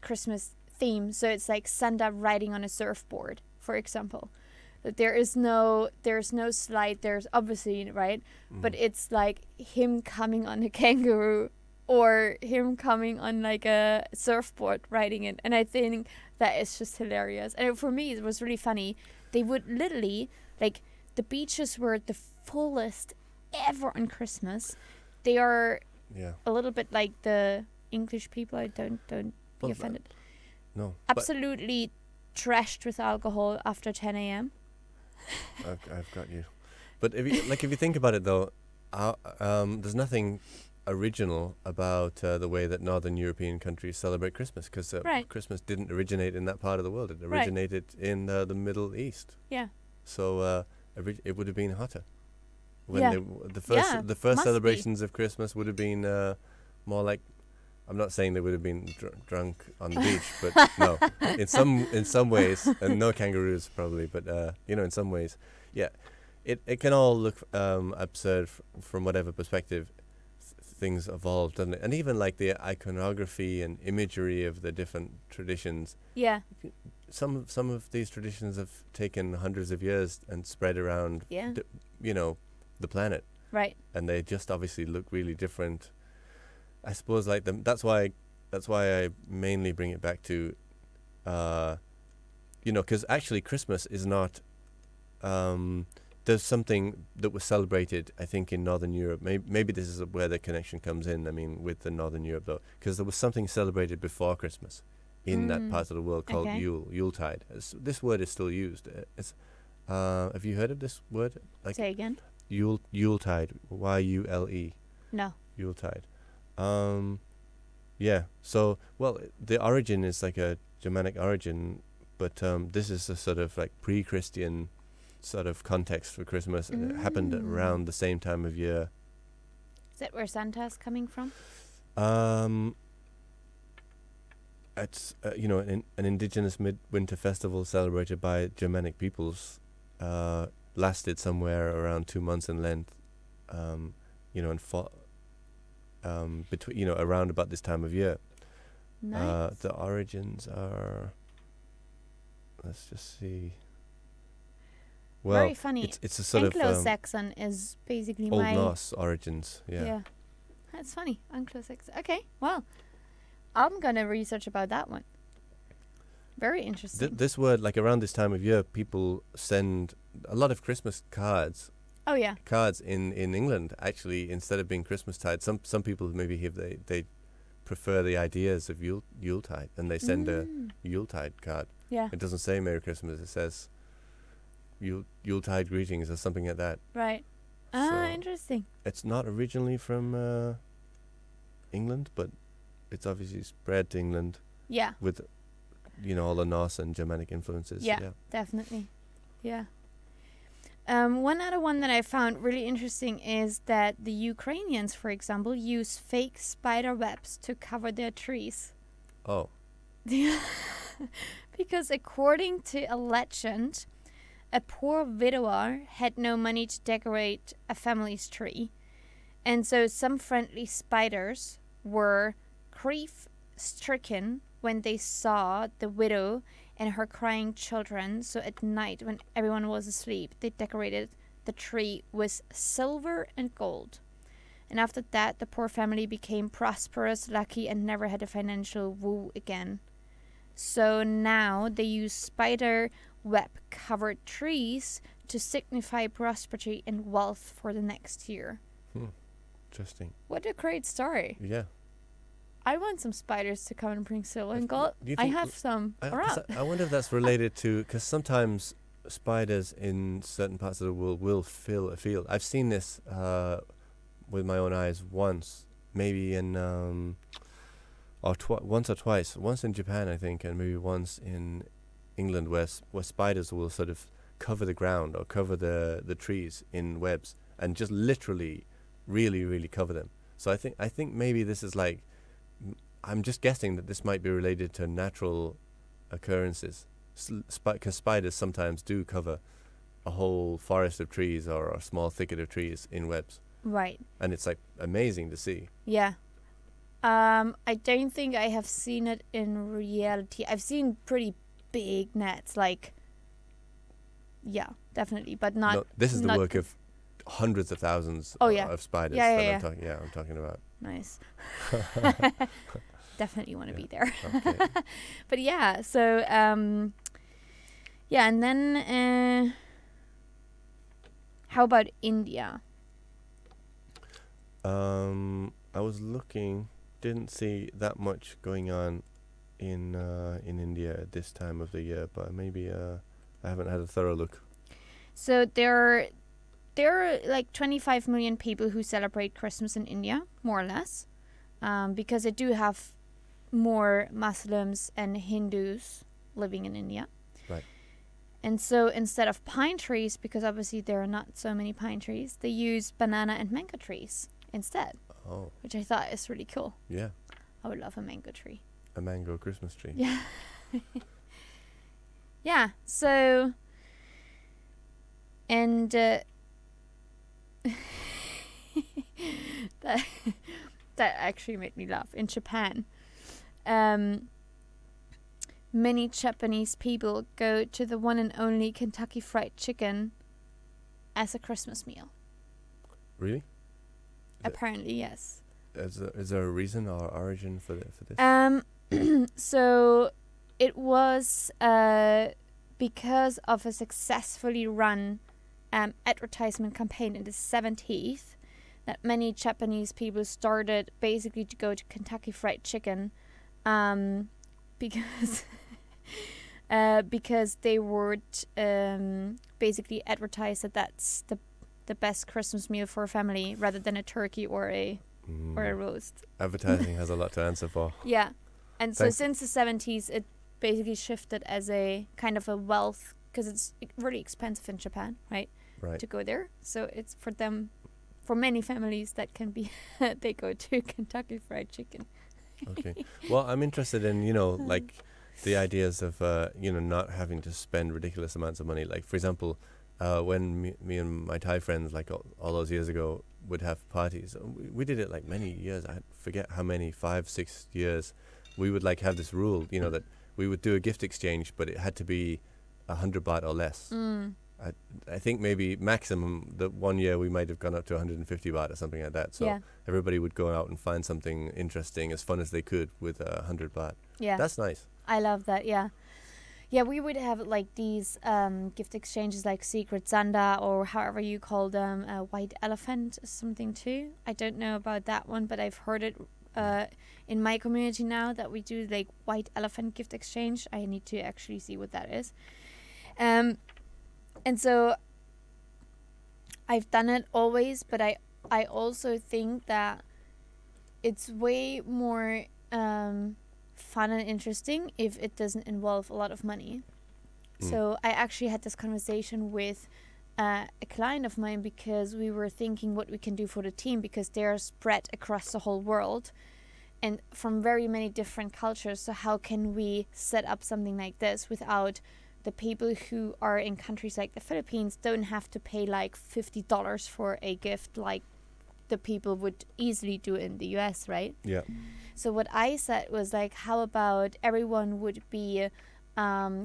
Christmas theme. So it's like Santa riding on a surfboard, for example. That there's no slide. There's obviously, right, but it's like him coming on a kangaroo or him coming on like a surfboard riding it. And I think that is just hilarious. And for me, it was really funny. They would literally like. The beaches were the fullest ever on Christmas. They are Yeah. a little bit like the English people. I don't be Well, offended. No. Absolutely trashed with alcohol after 10 a.m. I've got you. But if you think about it though, there's nothing original about the way that Northern European countries celebrate Christmas, because Right. Christmas didn't originate in that part of the world. It Right. originated in the Middle East. Yeah. So it would have been hotter. When Yeah. the first Yeah, the first must be. celebrations of Christmas would have been more like. I'm not saying they would have been drunk on the beach, but no, in some ways, and no kangaroos probably, but in some ways, yeah, it can all look absurd from whatever perspective things evolved, doesn't it? And even like the iconography and imagery of the different traditions. Yeah. Some of these traditions have taken hundreds of years and spread around, Yeah. the planet. Right. and they just obviously look really different. I suppose like that's why I mainly bring it back to, because actually Christmas is not. There's something that was celebrated, I think, in Northern Europe. Maybe this is where the connection comes in. I mean, with the Northern Europe though, because there was something celebrated before Christmas in that part of the world called Okay. Yuletide. This word is still used. It's have you heard of this word? Like Say again. Yuletide, Yule, No. Yuletide. Yeah. So, well, the origin is like a Germanic origin, but this is a sort of like pre-Christian sort of context for Christmas. It happened around the same time of year. Is that where Santa's coming from? It's an indigenous midwinter festival celebrated by Germanic peoples. Lasted somewhere around 2 months in length. And between around about this time of year. Nice. The origins are. Let's just see. Well, Very funny. it's a sort of Anglo-Saxon is basically Old my... Norse origins. Yeah. That's funny. Anglo-Saxon. Okay, well, I'm going to research about that one. Very interesting. This word, like around this time of year, people send a lot of Christmas cards. Oh, yeah. Cards in England, actually, instead of being Christmastide. Some people maybe they prefer the ideas of Yuletide, and they send a Yuletide card. Yeah, It doesn't say Merry Christmas. It says Yuletide greetings or something like that. right. So Interesting. it's not originally from England, but it's obviously spread to England Yeah, with all the Norse and Germanic influences. Yeah. definitely. Yeah. One other one that I found really interesting is that the Ukrainians, for example, use fake spider webs to cover their trees. Oh, Because according to a legend, a poor widower had no money to decorate a family's tree. And so some friendly spiders were grief-stricken when they saw the widow and her crying children. So at night, when everyone was asleep, they decorated the tree with silver and gold. And after that, the poor family became prosperous, lucky, and never had a financial woe again. So now they use spider web covered trees to signify prosperity and wealth for the next year. interesting. What a great story. Yeah. I want some spiders to come and bring silver and If- gold. do you I think- have some 'cause around. I wonder if that's related to, because sometimes spiders in certain parts of the world will fill a field. I've seen this with my own eyes once, maybe in once or twice. Once in Japan, I think, and maybe once in England, where spiders will sort of cover the ground or cover the trees in webs and just literally, really, really cover them. So I think maybe this is like, I'm just guessing that this might be related to natural occurrences, because spiders sometimes do cover a whole forest of trees or a small thicket of trees in webs, Right. and it's like amazing to see. Yeah. I don't think I have seen it in reality. I've seen pretty big nets, like, yeah, definitely, but not. No, this is the not work of hundreds of thousands Oh, yeah. of spiders Yeah, that yeah, I'm talking about. Nice. Definitely want to Yeah. be there. Okay. But yeah, so yeah, and then how about India? I was looking, didn't see that much going on in India at this time of the year, but maybe I haven't had a thorough look. So there are like 25 million people who celebrate Christmas in India, more or less, because they do have more Muslims and Hindus living in India. Right. And so instead of pine trees, because obviously there are not so many pine trees, they use banana and mango trees instead, Oh, which I thought is really cool. yeah, I would love a mango tree. a mango Christmas tree. Yeah. Yeah, so and that that actually made me laugh. In Japan, many Japanese people go to the one and only Kentucky Fried Chicken as a Christmas meal. Really? Apparently, yes. Is there a reason or origin for this? So it was because of a successfully run advertisement campaign in the 70s that many Japanese people started basically to go to Kentucky Fried Chicken because because they would basically advertise that that's the best Christmas meal for a family rather than a turkey or a roast. Advertising has a lot to answer for. Yeah. And so Thanks. since the 70s, it basically shifted as a kind of a wealth, because it's really expensive in Japan, right? Right. To go there. So it's for them, for many families, that can be, they go to Kentucky Fried Chicken. Okay. Well, I'm interested in, like the ideas of, not having to spend ridiculous amounts of money. Like, for example, when me and my Thai friends, like all those years ago, would have parties, we did it like many years. I forget how many, 5, 6 years. We would like have this rule, that we would do a gift exchange, but it had to be 100 baht or less. I think maybe maximum, the one year we might have gone up to 150 baht or something like that. So Yeah. everybody would go out and find something interesting, as fun as they could with 100 baht. Yeah. That's nice. I love that, yeah. Yeah, we would have like these gift exchanges like Secret Santa or however you call them, White Elephant or something too. I don't know about that one, but I've heard it in my community now that we do like White Elephant gift exchange. I need to actually see what that is. And so I've done it always, but I also think that it's way more fun and interesting if it doesn't involve a lot of money. So I actually had this conversation with a client of mine because we were thinking what we can do for the team, because they're spread across the whole world and from very many different cultures. So how can we set up something like this without the people who are in countries like the Philippines don't have to pay like $50 for a gift like the people would easily do in the US, right? Yeah. So what I said was like, how about everyone would be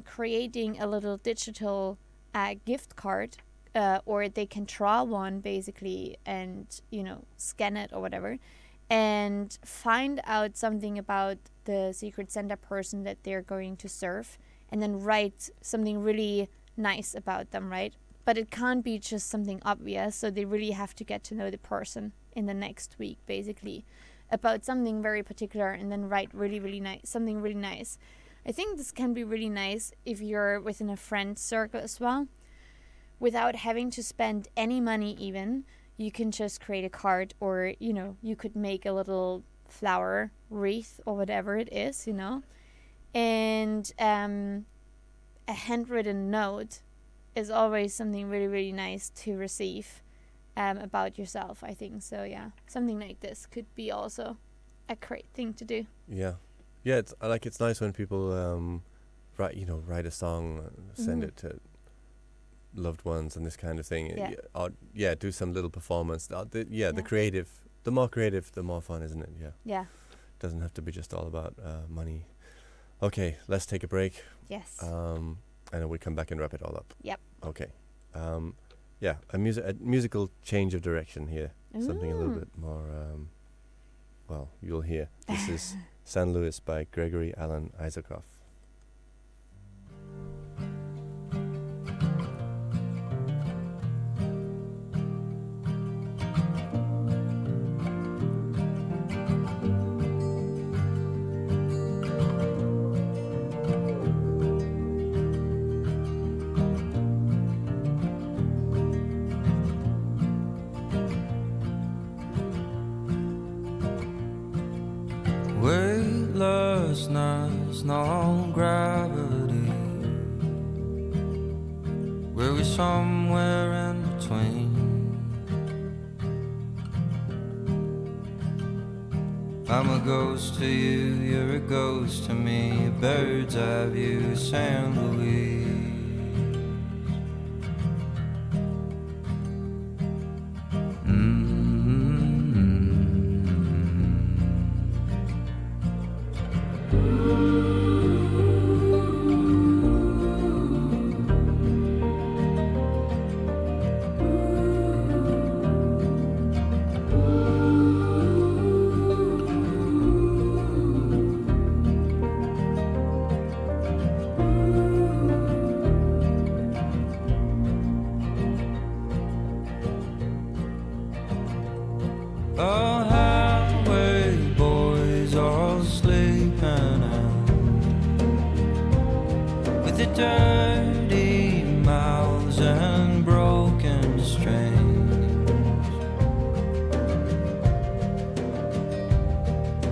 creating a little digital gift card, or they can draw one basically and, scan it or whatever, and find out something about the Secret Santa person that they're going to serve, and then write something really nice about them, right? But it can't be just something obvious, so they really have to get to know the person in the next week, basically, about something very particular, and then write really, really nice, something really nice. I think this can be really nice if you're within a friend circle as well. Without having to spend any money even, you can just create a card, or, you could make a little flower wreath or whatever it is, And a handwritten note is always something really, really nice to receive about yourself, I think. So, yeah, something like this could be also a great thing to do. Yeah. Yeah, it's nice when people write a song, send it to loved ones and this kind of thing. Yeah. Do some little performance. The Yeah. creative, the more creative, the more fun, isn't it? Yeah. Yeah. Doesn't have to be just all about money. Okay, let's take a break. Yes. And then we come back and wrap it all up. Yep. Okay. A musical change of direction here. Something a little Ooh. bit more, you'll hear. This is San Luis by Gregory Alan Isakov. Weightlessness, no gravity. Were we somewhere in between? I'm a ghost to you, you're a ghost to me. A bird's eye view, San Luis. The highway boys all sleeping out with the dirty mouths and broken strings.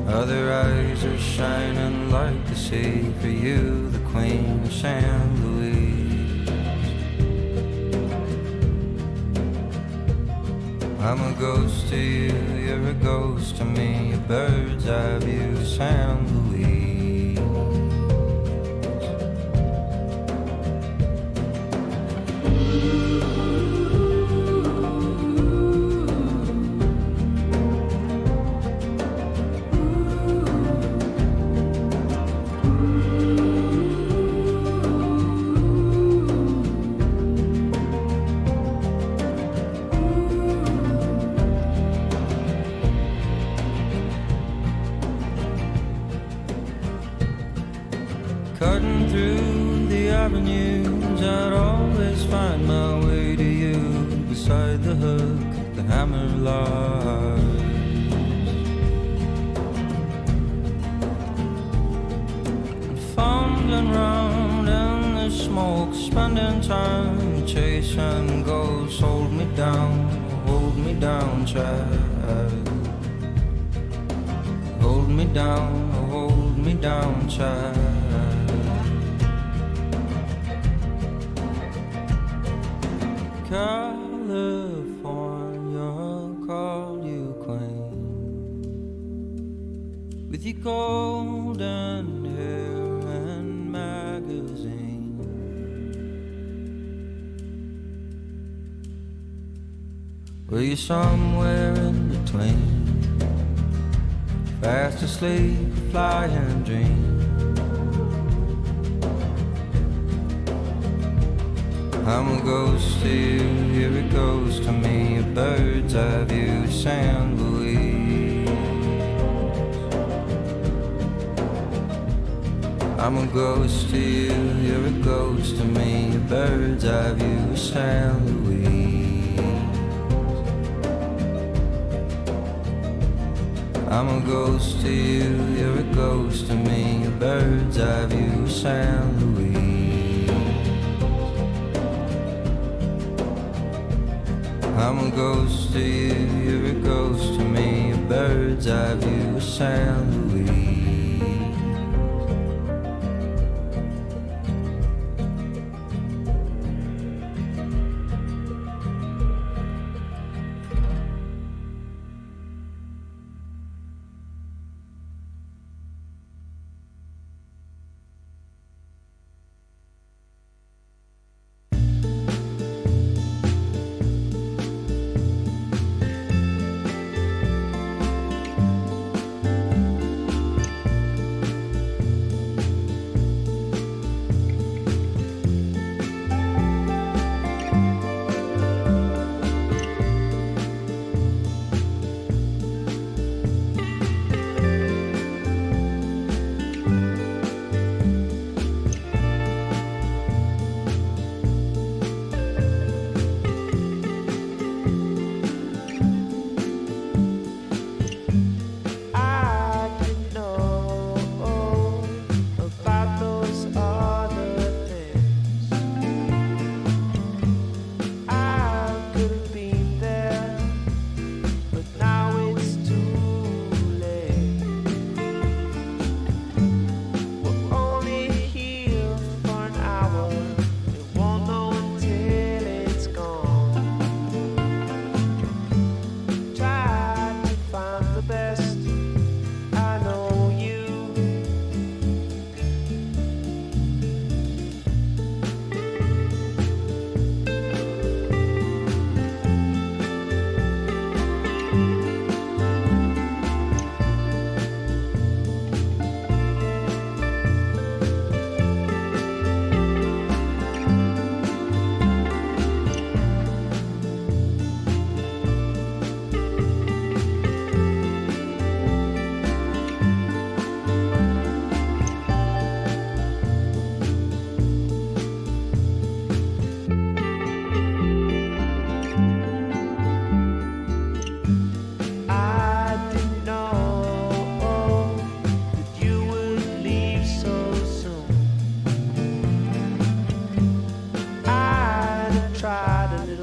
Other eyes are shining like the sea for you, the Queen of San Luis. I'm a ghost to you, you're a ghost to me, a bird's eye view, San Luis. Cutting through the avenues, I'd always find my way to you. Beside the hook, the hammer lies. And fumbling round in the smoke, spending time chasing ghosts. Hold me down, child. Hold me down, child. California called you queen, with your golden hair and magazine. Were you somewhere in between, fast asleep, flying dream? I'm a ghost to you, you're a ghost to me, a bird's eye view, San Luis. I'm a ghost to you, you're a ghost to me, a bird's eye view, San Luis. I'm a ghost to you, you're a ghost to me, a bird's eye view, San Luis. I'm a ghost to you, you're a ghost to me, a bird's eye view, San Luis.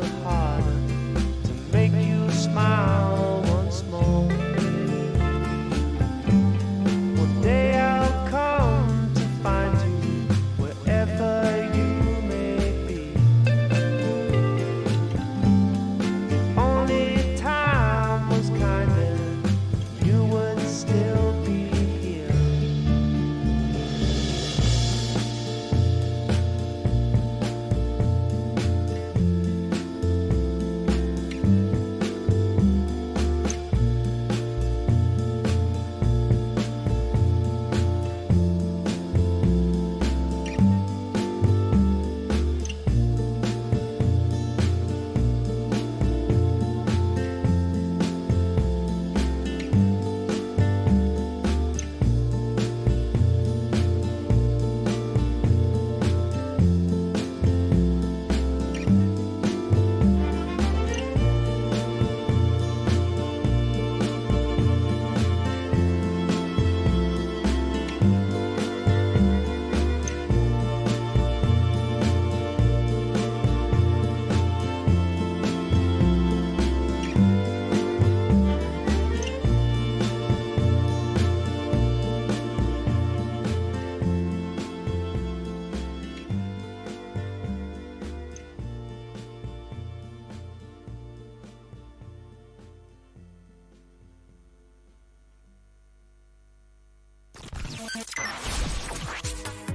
little harder to make you smile once more. One day I'll come to find you wherever you may be. If only time was kinder, you would still be here.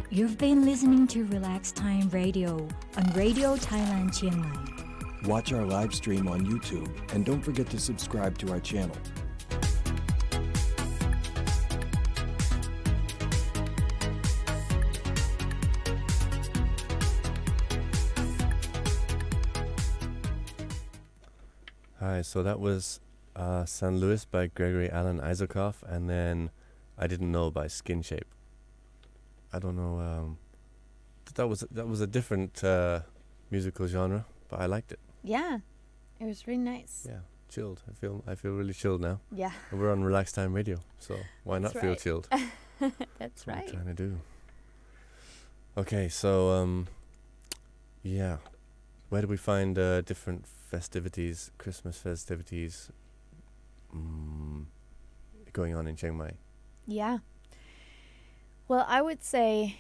You've been listening to Relax Time Radio on Radio Thailand Chiang Mai. Watch our live stream on YouTube and don't forget to subscribe to our channel. Hi, so that was San Luis by Gregory Alan Isakov, and then I Didn't Know by Skin Shape. I don't know. That was a different musical genre, but I liked it. Yeah, it was really nice. Yeah, chilled. I feel really chilled now. Yeah. And we're on Relax Time Radio, so why not That's feel right. chilled? That's What right. I'm trying to do. Okay, so yeah, where do we find different festivities, Christmas festivities, going on in Chiang Mai? Yeah. Well, I would say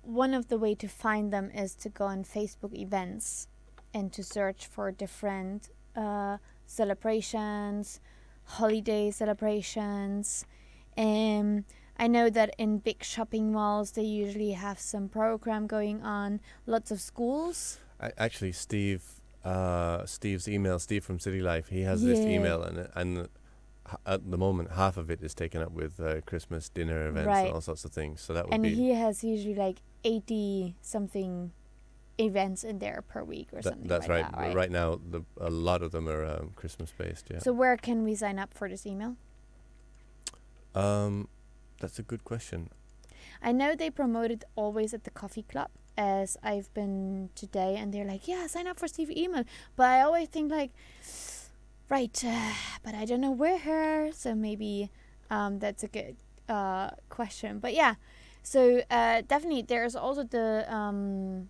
one of the way to find them is to go on Facebook events and to search for different celebrations, holiday celebrations. I know that in big shopping malls they usually have some program going on. Lots of schools. Actually, Steve's email, Steve from City Life, he has this Yeah. email, and at the moment half of it is taken up with Christmas dinner events Right. and all sorts of things. So that would And be he has usually like 80 something events in there per week or something that's like right. that, right? Right now, a lot of them are Christmas based. Yeah. So where can we sign up for this email? That's a good question. I know they promote it always at the coffee club, as I've been today, and they're like, yeah, sign up for Steve email. But I always think like, right, but I don't know where, so maybe that's a good question. But yeah, so definitely there's also the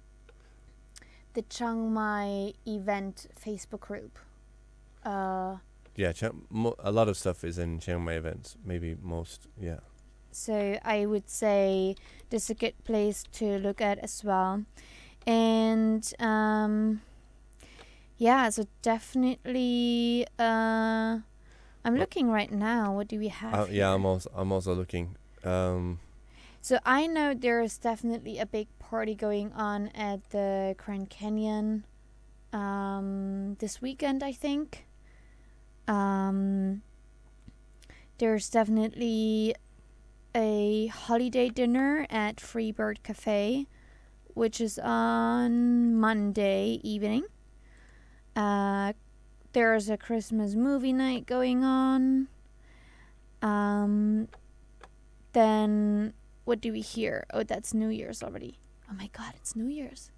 Chiang Mai event Facebook group. Yeah, a lot of stuff is in Chiang Mai events. Maybe most. Yeah. So I would say this is a good place to look at as well. And yeah, so definitely I'm looking right now. What do we have? Yeah, here? I'm also looking. So I know there's definitely a big party going on at the Grand Canyon this weekend, I think. There's definitely a holiday dinner at Freebird Cafe, which is on Monday evening. There's a Christmas movie night going on. Then what do we hear? Oh, that's New Year's already. Oh my God, it's New Year's.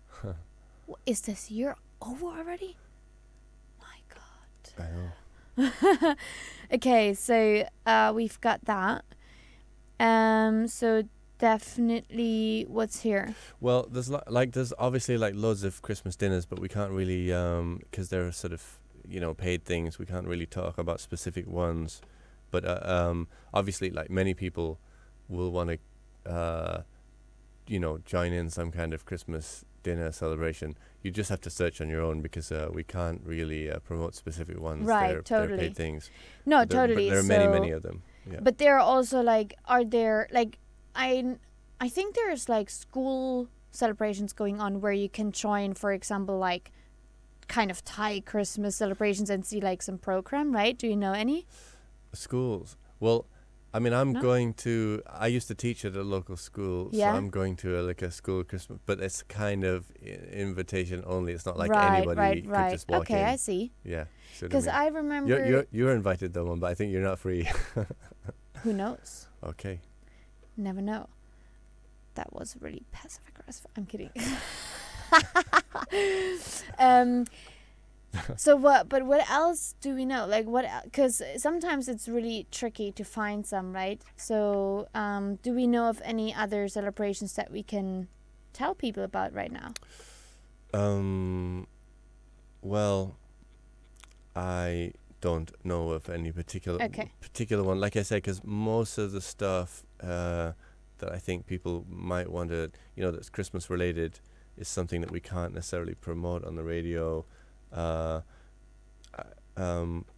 Is this year over already? My God. I know. Okay, so we've got that. So definitely what's here. Well, there's obviously like loads of Christmas dinners, but we can't really because they're sort of paid things. We can't really talk about specific ones, but obviously like many people will want to join in some kind of Christmas dinner celebration. You just have to search on your own because we can't really promote specific ones. Right, They're totally. paid things. No, But totally. There are many of them. Yeah. But there are also like, are there like, I think there's like school celebrations going on where you can join, for example, like kind of Thai Christmas celebrations and see like some program, right? Do you know any? Schools. Well, I mean, I'm No? going to. I used to teach at a local school, Yeah. so I'm going to a school Christmas, but it's kind of invitation only. It's not like right, anybody right. could just walk Okay, in. I see. Yeah. Because I remember. You're invited though, but I think you're not free. Who knows? Okay. Never know. That was really passive aggressive. I'm kidding. So what? But what else do we know? Like what? Because sometimes it's really tricky to find some, right? So do we know of any other celebrations that we can tell people about right now? Well, I don't know of any particular one. Like I said, because most of the stuff that I think people might want to, that's Christmas related, is something that we can't necessarily promote on the radio. I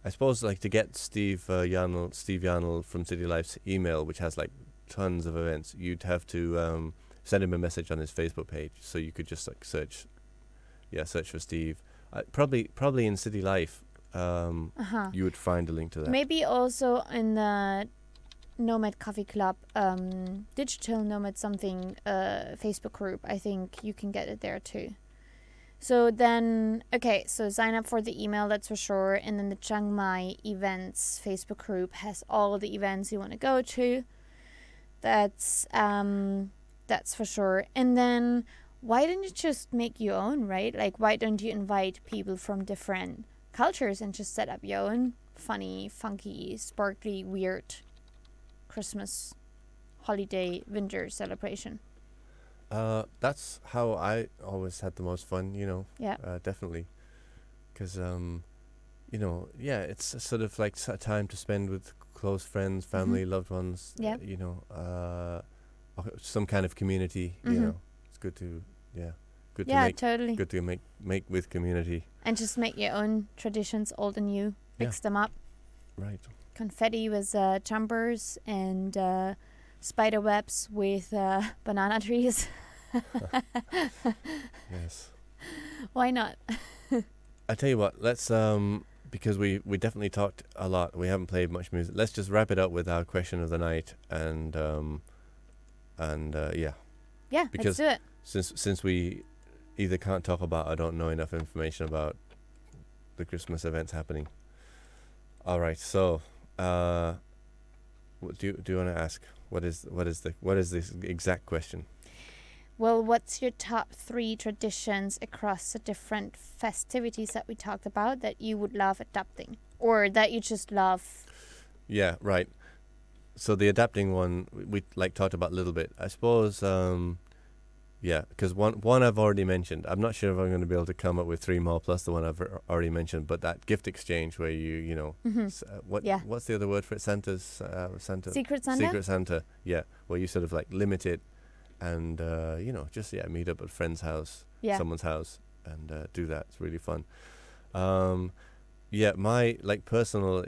suppose like to get Steve Yarnell from City Life's email, which has like tons of events, you'd have to send him a message on his Facebook page. So you could just like search for Steve. Probably in City Life, you would find a link to that. Maybe also in the Nomad Coffee Club, Digital Nomad something Facebook group. I think you can get it there too. So then, okay, so sign up for the email, that's for sure. And then the Chiang Mai events Facebook group has all the events you want to go to. That's for sure. And then why don't you just make your own, right? Like, why don't you invite people from different cultures and just set up your own funny, funky, sparkly, weird Christmas holiday winter celebration? That's how I always had the most fun, Yeah. Definitely. Because, it's a sort of like a time to spend with close friends, family, loved ones, Yeah. Some kind of community, It's good to, good to Yeah, make, totally. good to make with community. And just make your own traditions, old and new. Mix them up. Right. Confetti with jumpers and spider webs with banana trees. Yes. Why not? I tell you what, let's because we definitely talked a lot. We haven't played much music. Let's just wrap it up with our question of the night and yeah. Yeah, Because let's do it. Since we either can't talk about or don't know enough information about the Christmas events happening. All right, so what do you want to ask? What is this exact question? Well, what's your top 3 traditions across the different festivities that we talked about that you would love adapting or that you just love? Yeah, right. So the adapting one we like talked about a little bit. I suppose because one I've already mentioned. I'm not sure if I'm going to be able to come up with 3 more plus the one I've already mentioned, but that gift exchange where what's the other word for it? Santa. Secret Santa? Secret Santa. Yeah, where you sort of like limit it and meet up at a friend's house, someone's house, and do that. It's really fun. My like personal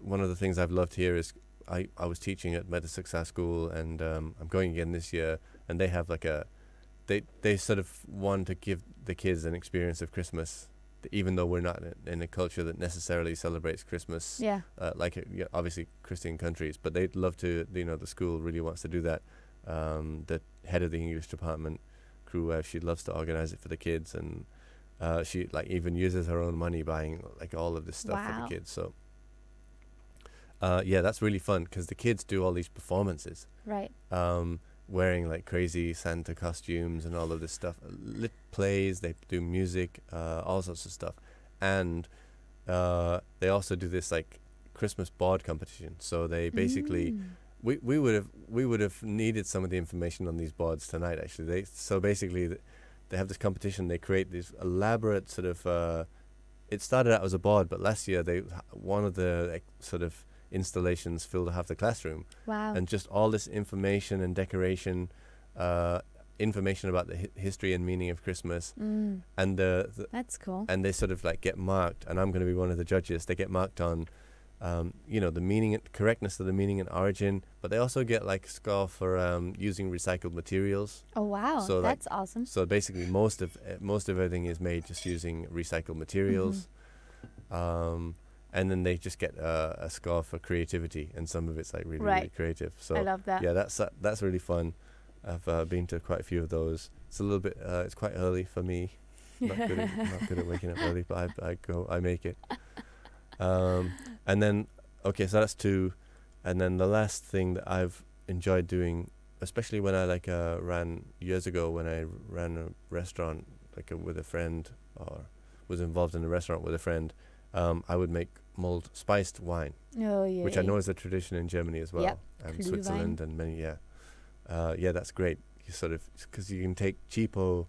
one of the things I've loved here is I was teaching at Meta Success School, and I'm going again this year, and they have like they sort of want to give the kids an experience of Christmas, even though we're not in a culture that necessarily celebrates Christmas. Yeah. Obviously Christian countries, but they'd love to. The school really wants to do that. The head of the English department, Crew, she loves to organize it for the kids, and she like even uses her own money buying like all of this stuff for the kids. So that's really fun because the kids do all these performances, right? Wearing like crazy Santa costumes and all of this stuff, lit plays, they do music, all sorts of stuff, and they also do this like Christmas board competition. So they basically we would have needed some of the information on these boards tonight. Actually, so basically they have this competition. They create these elaborate sort of. It started out as a board, but last year one of the sort of installations filled half the classroom. Wow. And just all this information and decoration, information about the history and meaning of Christmas, and that's cool. and they sort of like get marked, and I'm going to be one of the judges. They get marked on, the meaning, correctness of the meaning and origin, but they also get like a score for using recycled materials. Oh wow, So, that's awesome. So basically, most of everything is made just using recycled materials, and then they just get a score for creativity, and some of it's like really, really creative. So I love that. Yeah, that's really fun. I've been to quite a few of those. It's a little bit, it's quite early for me. Not good at waking up early, but I make it. And then, okay, so that's 2. And then the last thing that I've enjoyed doing, especially when I ran years ago when I ran a restaurant with a friend, or was involved in a restaurant with a friend, I would make mulled spiced wine, which I know is a tradition in Germany as well, Yep. and Switzerland and many, that's great. You sort of, because you can take cheapo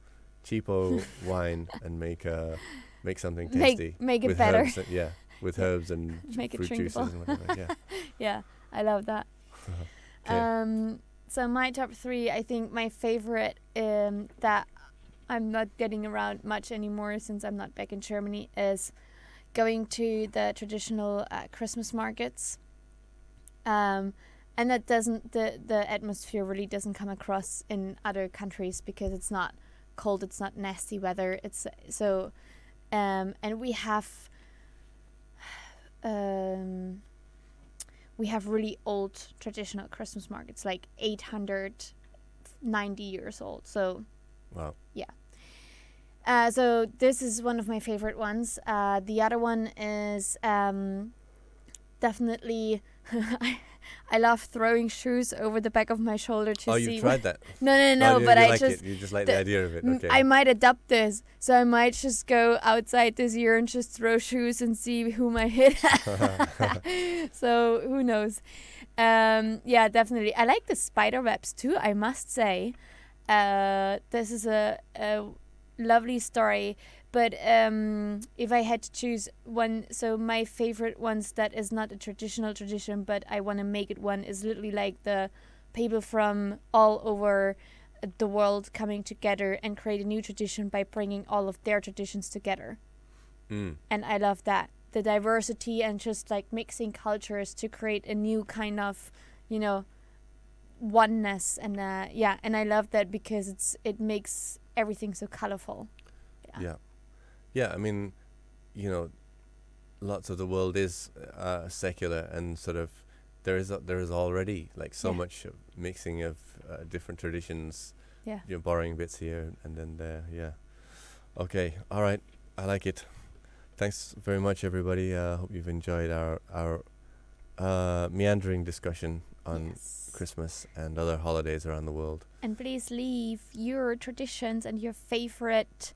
wine and make something tasty. Make it with better. Herbs and, with herbs and Make it fruit juices drinkable. and whatever. Yeah. Yeah, I love that. Okay. So my top 3, I think my favorite that I'm not getting around much anymore since I'm not back in Germany is going to the traditional Christmas markets. And that doesn't, the atmosphere really doesn't come across in other countries because it's not cold, it's not nasty weather. It's so, and we have really old traditional Christmas markets, like 890 years old. So, wow. Yeah. So this is one of my favorite ones. The other one is definitely I love throwing shoes over the back of my shoulder to see. Oh, you tried that? No, but I just you just like the idea of it. Okay. I might adopt this, so I might just go outside this year and just throw shoes and see whom I hit. So who knows? Yeah, definitely. I like the spider webs too, I must say. This is a lovely story. But if I had to choose one, so my favorite ones that is not a traditional tradition, but I want to make it one, is literally like the people from all over the world coming together and create a new tradition by bringing all of their traditions together. And I love that. The diversity and just like mixing cultures to create a new kind of, oneness. And and I love that because it makes everything so colorful. Yeah, I mean, lots of the world is secular, and sort of there is already like so much mixing of different traditions. Yeah. Borrowing bits here and then there. Yeah. Okay. All right. I like it. Thanks very much, everybody. Hope you've enjoyed our meandering discussion on Christmas and other holidays around the world. And please leave your traditions and your favorite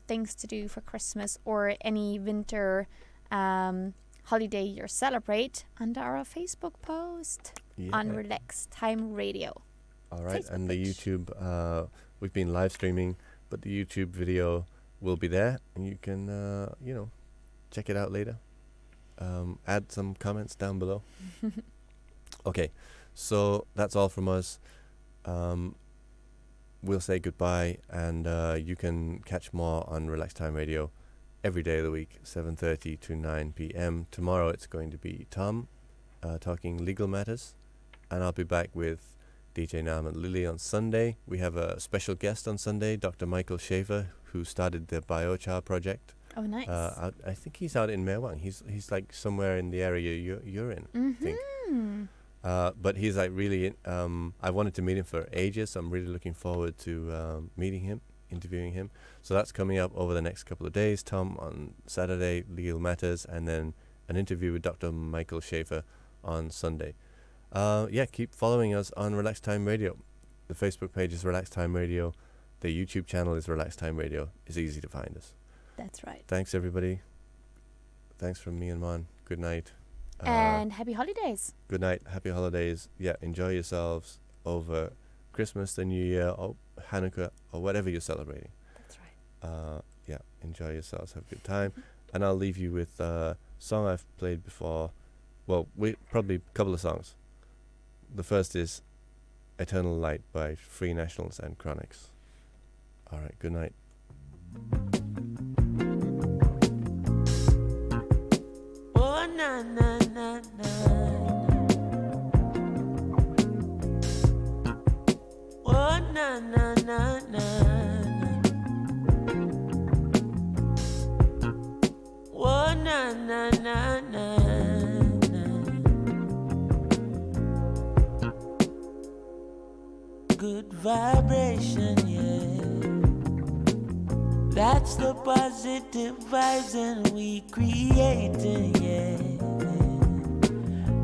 things to do for Christmas or any winter holiday you celebrate under our Facebook post on Relax Time Radio. All right, Facebook and the page. YouTube, we've been live streaming, but the YouTube video will be there, and you can, check it out later. Add some comments down below. Okay, so that's all from us. We'll say goodbye, and you can catch more on Relax Time Radio every day of the week, 7:30 to 9 p.m. Tomorrow it's going to be Tom talking legal matters, and I'll be back with DJ Nam and Lily on Sunday. We have a special guest on Sunday, Dr. Michael Schaefer, who started the Biochar project. Oh, nice. I think he's out in Mewang. He's like somewhere in the area you're in, I think. But he's like really, I wanted to meet him for ages, so I'm really looking forward to meeting him, interviewing him. So that's coming up over the next couple of days. Tom on Saturday, Legal Matters, and then an interview with Dr. Michael Schaefer on Sunday. Keep following us on Relax Time Radio. The Facebook page is Relax Time Radio. The YouTube channel is Relax Time Radio. It's easy to find us. That's right. Thanks, everybody. Thanks from me and Mon. Good night. And happy holidays. Good night. Happy holidays. Yeah, enjoy yourselves over Christmas, the New Year, or Hanukkah, or whatever you're celebrating. That's right. Yeah, enjoy yourselves. Have a good time. And I'll leave you with a song I've played before. Well, probably a couple of songs. The first is Eternal Light by Free Nationals and Chronics. All right, good night. Oh, na, na, na, na. Oh, na, na, na, na. Oh, na, na, na, na. Good vibration, yeah. That's the positive vibes and we creating, yeah.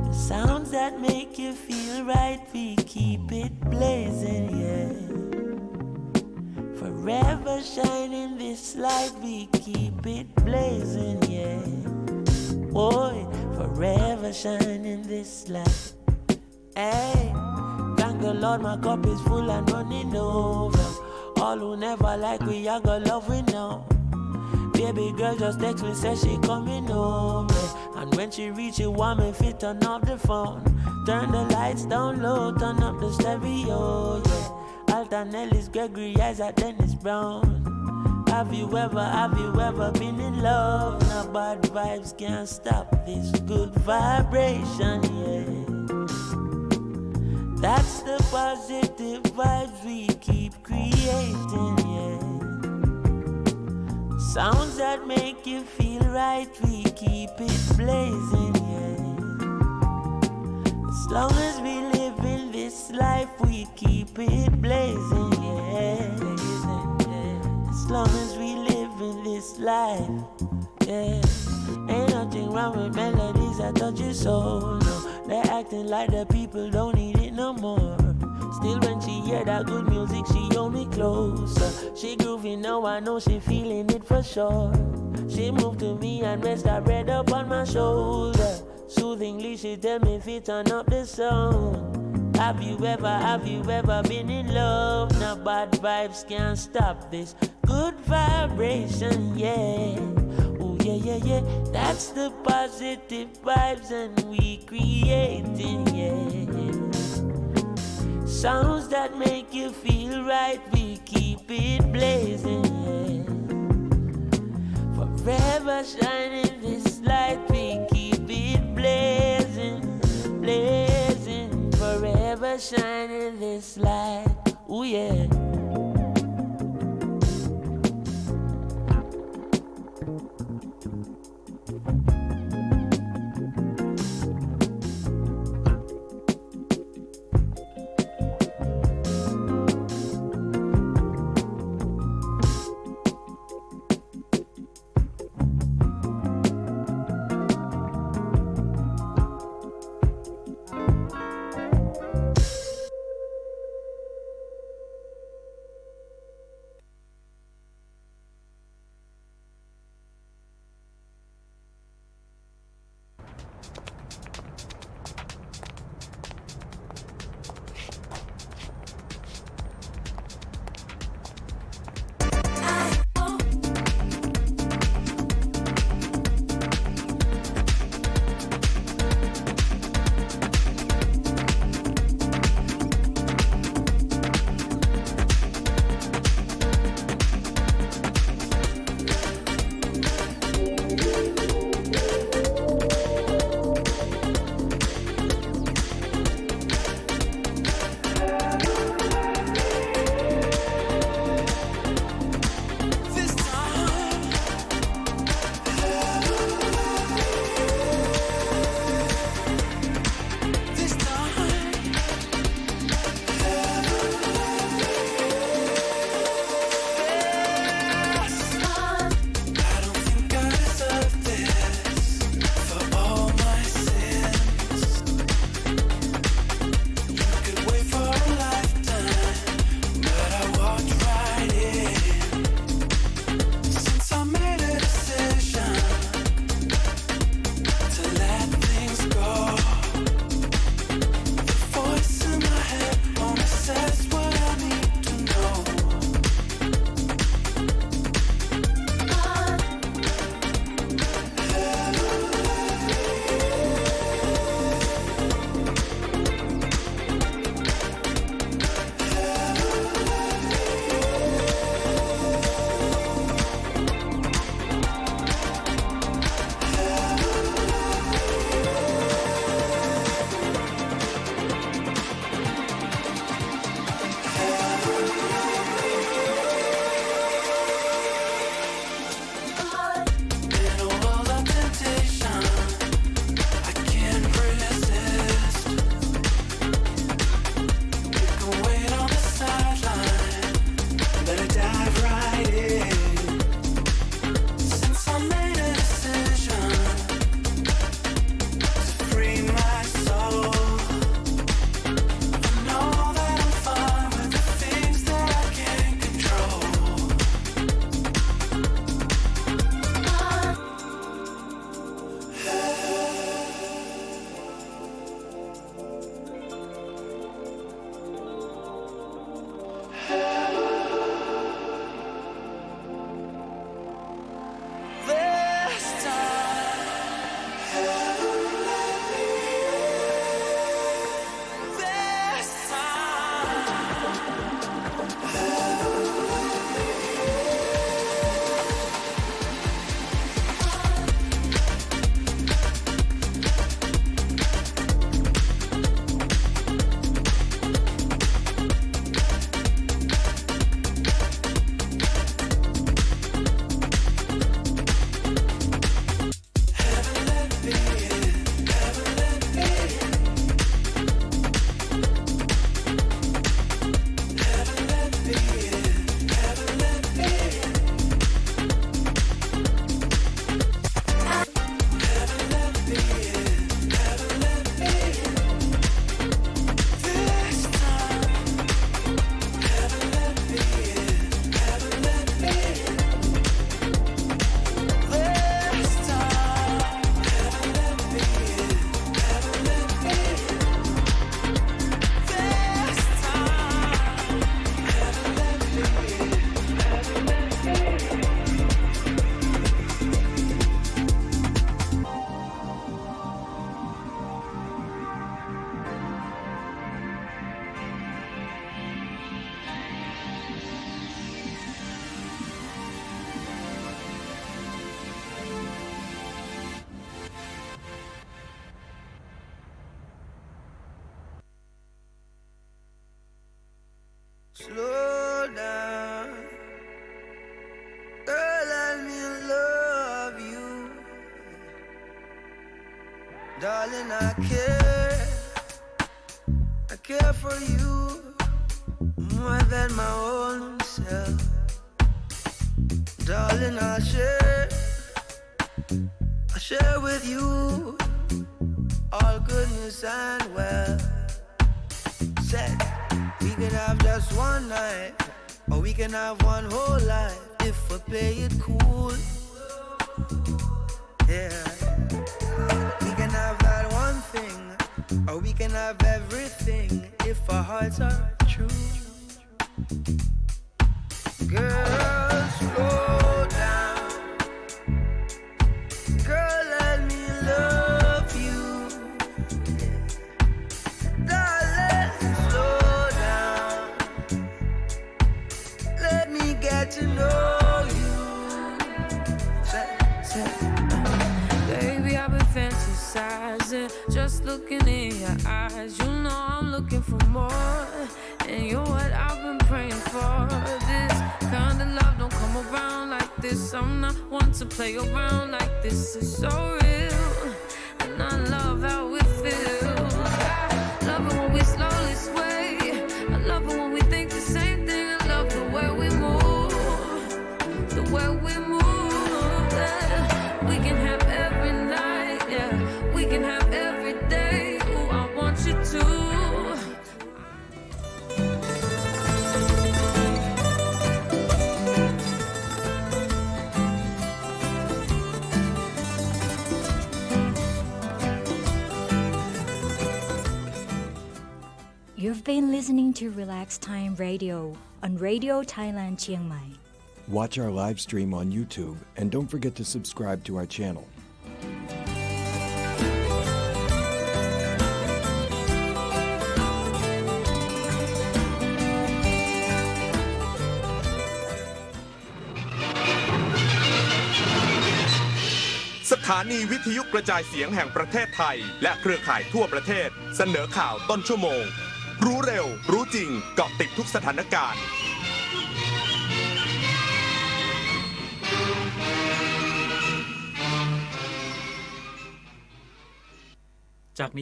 The sounds that make you feel right, we keep it blazing, yeah. Forever shining this light, we keep it blazing, yeah. Boy, forever shining this light. Hey, thank the Lord, my cup is full and running over. All who never like we, I got love we know. Baby girl just text me, says she coming home, yeah. And when she reach it, want me fit turn off the phone. Turn the lights down low, turn up the stereo, yeah. Alton Ellis, Gregory Isaac, Dennis Brown. Have you ever been in love? Now bad vibes can't stop this good vibration, yeah. That's the positive vibes we keep creating, yeah. Sounds that make you feel right, we keep it blazing, yeah. As long as we live in this life, we keep it blazing, yeah. As long as we live in this life, yeah. Ain't nothing wrong with melodies that touch your soul, no. They're acting like the people don't need it no more. Still when she hear that good music, she hold me closer. She groovy now, I know she feeling it for sure. She moved to me and rest her head up on my shoulder. Soothingly she tell me if it turn up the sound. Have you ever been in love? Now bad vibes can't stop this good vibration, yeah. Yeah, yeah, yeah, that's the positive vibes and we creating, yeah. Sounds that make you feel right, we keep it blazing, yeah. Forever shining this light, we keep it blazing, blazing. Forever shining this light, ooh yeah. slow down. Girl, let me love you. Darling, I care for you more than my own self. Darling, I'll share with you all goodness and wealth. Said we could have just one night, or we can have one whole life if we play it cool. Yeah, we can have that one thing, or we can have everything if our hearts are true. Girl, slow down. Girl, let me love you. Darling, slow down. Let me get to know you. Baby, I've been fantasizing, just looking in your eyes. You know I'm looking for more, and you're what I've been praying for. This kind of love don't come around like this. I'm not one to play around like this. It's so real, and I love how it feels. I love it when we slowly sway. I love it when we think the same thing. I love the way we move, the way we move. Yeah. We can have every night, yeah. We can have every day. Ooh, I want you to. You've been listening to Relax Time Radio on Radio Thailand Chiang Mai. Watch our live stream on YouTube and don't forget to subscribe to our channel. .สถานีวิทยุกระจายเสียงแห่งประเทศไทยและเครือข่ายทั่วประเทศเสนอข่าวต้นชั่วโมงรู้เร็วรู้จริงเกาะติดทุกสถานการณ์ จากนี้